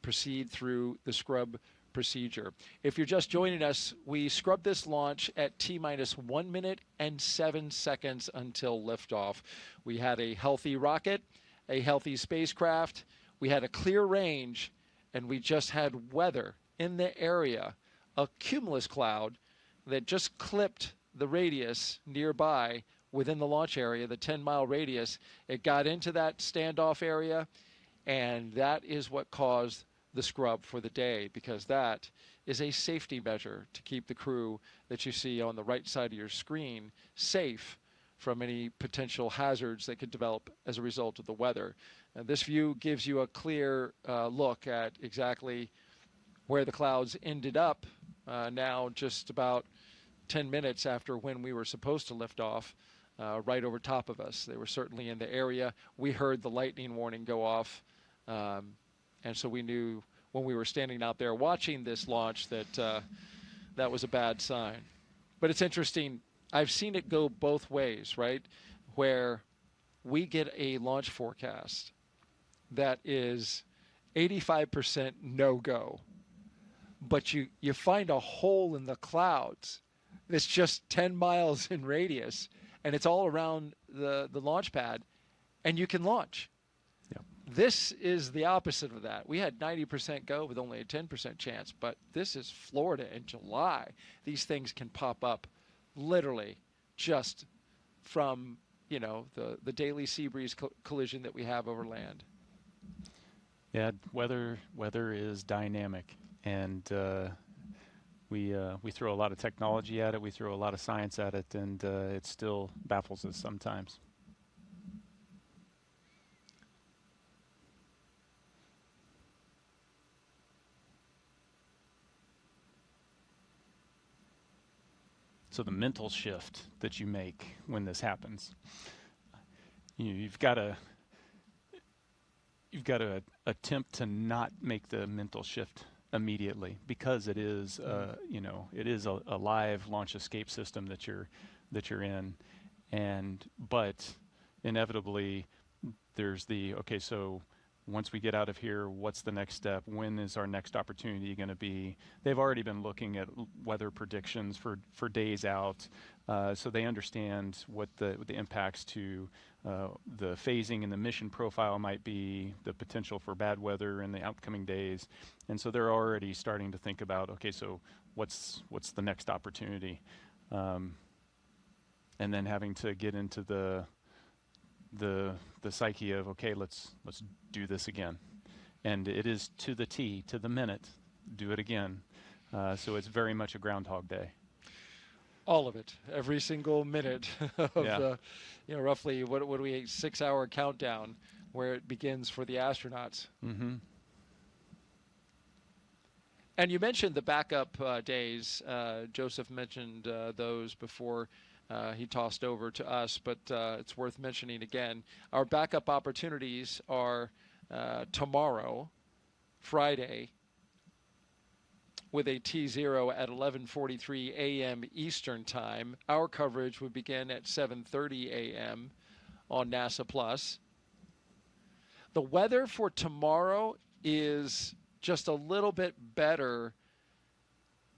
Speaker 2: proceed through the scrub procedure. If you're just joining us, we scrubbed this launch at T-minus 1 minute and 7 seconds until liftoff. We had a healthy rocket, a healthy spacecraft, we had a clear range, and we just had weather in the area, a cumulus cloud that just clipped the radius nearby within the launch area, the 10-mile radius. It got into that standoff area, and that is what caused the scrub for the day, because that is a safety measure to keep the crew that you see on the right side of your screen safe from any potential hazards that could develop as a result of the weather. And this view gives you a clear look at exactly where the clouds ended up now just about 10 minutes after when we were supposed to lift off, right over top of us. They were certainly in the area. We heard the lightning warning go off, and so we knew when we were standing out there watching this launch that that was a bad sign. But it's interesting. I've seen it go both ways, right? Where we get a launch forecast that is 85% no-go, but you find a hole in the clouds that's just 10 miles in radius, and it's all around the launch pad, and you can launch.
Speaker 1: Yep.
Speaker 2: This is the opposite of that. We had 90% go with only a 10% chance, but this is Florida in July. These things can pop up literally just from, the daily sea breeze collision that we have over land.
Speaker 1: Yeah, weather is dynamic, and we throw a lot of technology at it, we throw a lot of science at it, and it still baffles us sometimes. So the mental shift that you make when this happens, you've got to attempt to not make the mental shift immediately, because it is it is a live launch escape system that you're in, but inevitably there's okay, so once we get out of here, what's the next step? When is our next opportunity going to be? They've already been looking at weather predictions for days out, so they understand what the impacts to the phasing and the mission profile might be, the potential for bad weather in the upcoming days, and so they're already starting to think about, okay, so what's the next opportunity, and then having to get into the psyche of, okay, let's do this again, and it is to the T, to the minute, do it again. So it's very much a Groundhog Day.
Speaker 2: All of it, every single minute of the, roughly what do we 6-hour countdown where it begins for the astronauts.
Speaker 1: Mm-hmm.
Speaker 2: And you mentioned the backup days. Joseph mentioned those before he tossed over to us, but it's worth mentioning again. Our backup opportunities are tomorrow, Friday, with a T0 at 11:43 a.m. Eastern Time. Our coverage would begin at 7:30 a.m. on NASA Plus. The weather for tomorrow is just a little bit better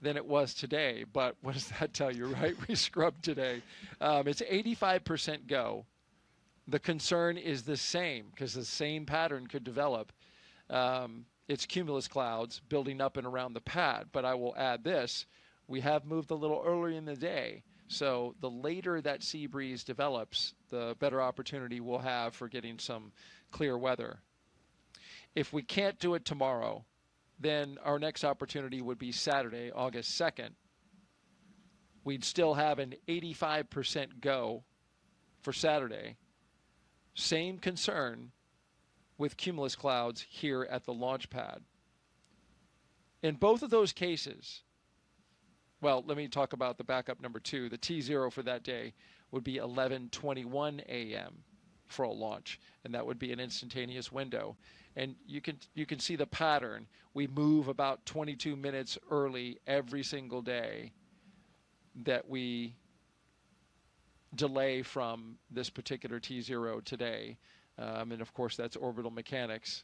Speaker 2: than it was today, but what does that tell you, right? We scrubbed today. It's 85% go. The concern is the same, because the same pattern could develop. It's cumulus clouds building up and around the pad, but I will add this. We have moved a little earlier in the day, so the later that sea breeze develops, the better opportunity we'll have for getting some clear weather. If we can't do it tomorrow, then our next opportunity would be Saturday, August 2nd. We'd still have an 85% go for Saturday. Same concern with cumulus clouds here at the launch pad. In both of those cases, well, let me talk about the backup number 2. The T0 for that day would be 11:21 a.m. for a launch, and that would be an instantaneous window. And you can see the pattern. We move about 22 minutes early every single day that we delay from this particular T0 today. And of course, that's orbital mechanics.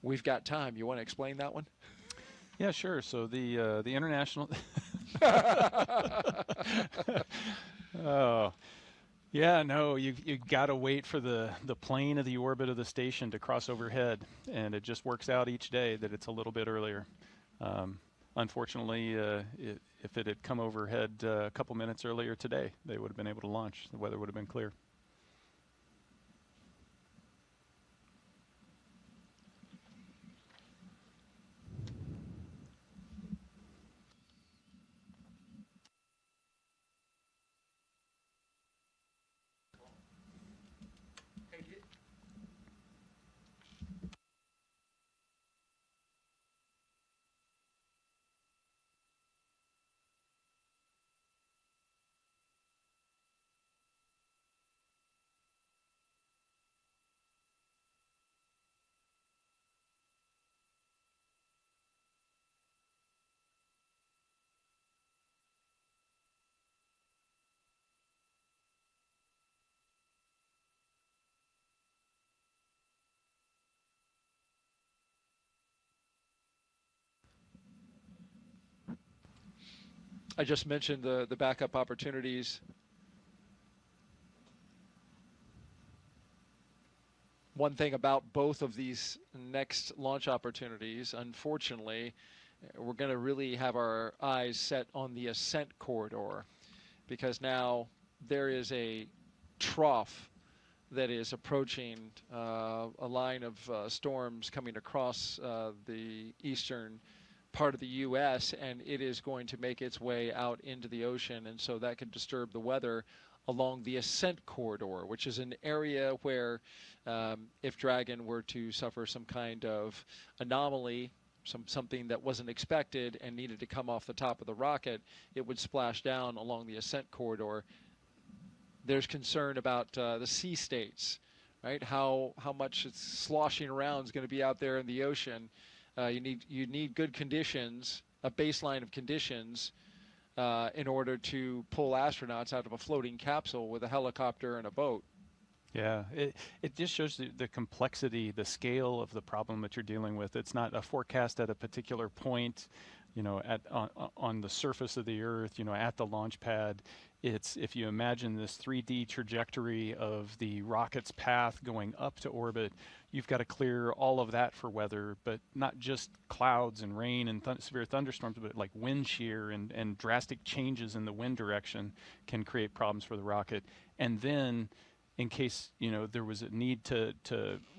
Speaker 2: We've got time. You want to explain that one?
Speaker 1: Yeah, sure. So the international. Oh. Yeah, no, you got to wait for the plane of the orbit of the station to cross overhead, and it just works out each day that it's a little bit earlier. Unfortunately, if it had come overhead a couple minutes earlier today, they would have been able to launch. The weather would have been clear.
Speaker 2: I just mentioned the backup opportunities. One thing about both of these next launch opportunities, unfortunately, we're going to really have our eyes set on the ascent corridor, because now there is a trough that is approaching a line of storms coming across the eastern part of the U.S., and it is going to make its way out into the ocean, and so that could disturb the weather along the ascent corridor, which is an area where if Dragon were to suffer some kind of anomaly something that wasn't expected and needed to come off the top of the rocket, it would splash down along the ascent corridor. There's concern about the sea states, right? How much it's sloshing around is going to be out there in the ocean. You need good conditions, a baseline of conditions, in order to pull astronauts out of a floating capsule with a helicopter and a boat.
Speaker 1: Yeah, it just shows the complexity, the scale of the problem that you're dealing with. It's not a forecast at a particular point, you know, on the surface of the Earth, you know, at the launch pad. It's, if you imagine this 3D trajectory of the rocket's path going up to orbit, you've got to clear all of that for weather, but not just clouds and rain and severe thunderstorms, but like wind shear and drastic changes in the wind direction can create problems for the rocket. And then, in case, you know, there was a need to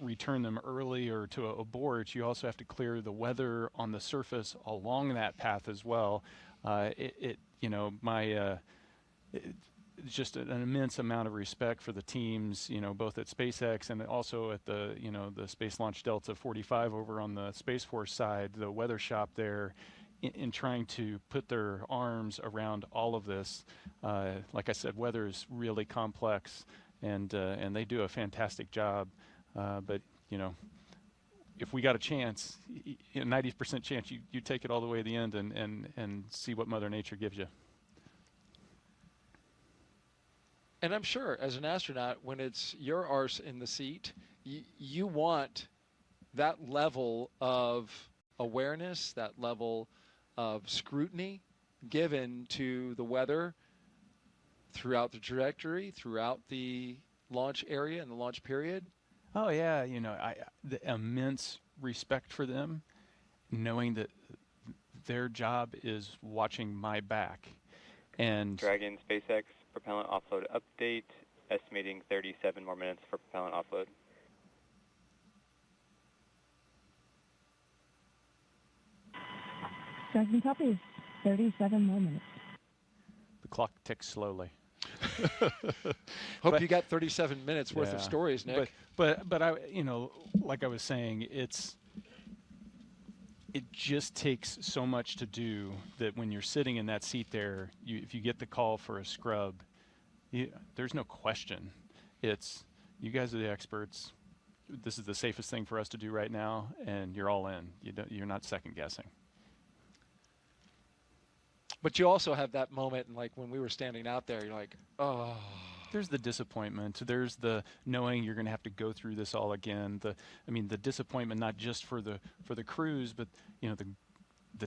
Speaker 1: return them early or to abort, you also have to clear the weather on the surface along that path as well. You know, it's just an immense amount of respect for the teams, you know, both at SpaceX and also at the, you know, the Space Launch Delta 45 over on the Space Force side, the weather shop there, in trying to put their arms around all of this. Like I said, weather is really complex. And they do a fantastic job, but you know, if we got a chance, 90% chance, you take it all the way to the end and see what Mother Nature gives you.
Speaker 2: And I'm sure, as an astronaut, when it's your arse in the seat, you want that level of awareness, that level of scrutiny given to the weather throughout the trajectory, throughout the launch area and the launch period.
Speaker 1: Oh yeah, you know, the immense respect for them, knowing that their job is watching my back. And
Speaker 16: Dragon SpaceX propellant offload update, estimating 37 more minutes for propellant offload.
Speaker 7: Dragon copies. 37 more minutes.
Speaker 1: The clock ticks slowly.
Speaker 2: Hope you got 37 minutes worth of stories, Nick.
Speaker 1: But I, you know, like I was saying, it just takes so much to do that when you're sitting in that seat there, if you get the call for a scrub, there's no question. It's, you guys are the experts. This is the safest thing for us to do right now, and you're all in. You're not second guessing.
Speaker 2: But you also have that moment, like when we were standing out there, you're like, oh.
Speaker 1: There's the disappointment. There's the knowing you're going to have to go through this all again. I mean, the disappointment not just for the crews, but you know,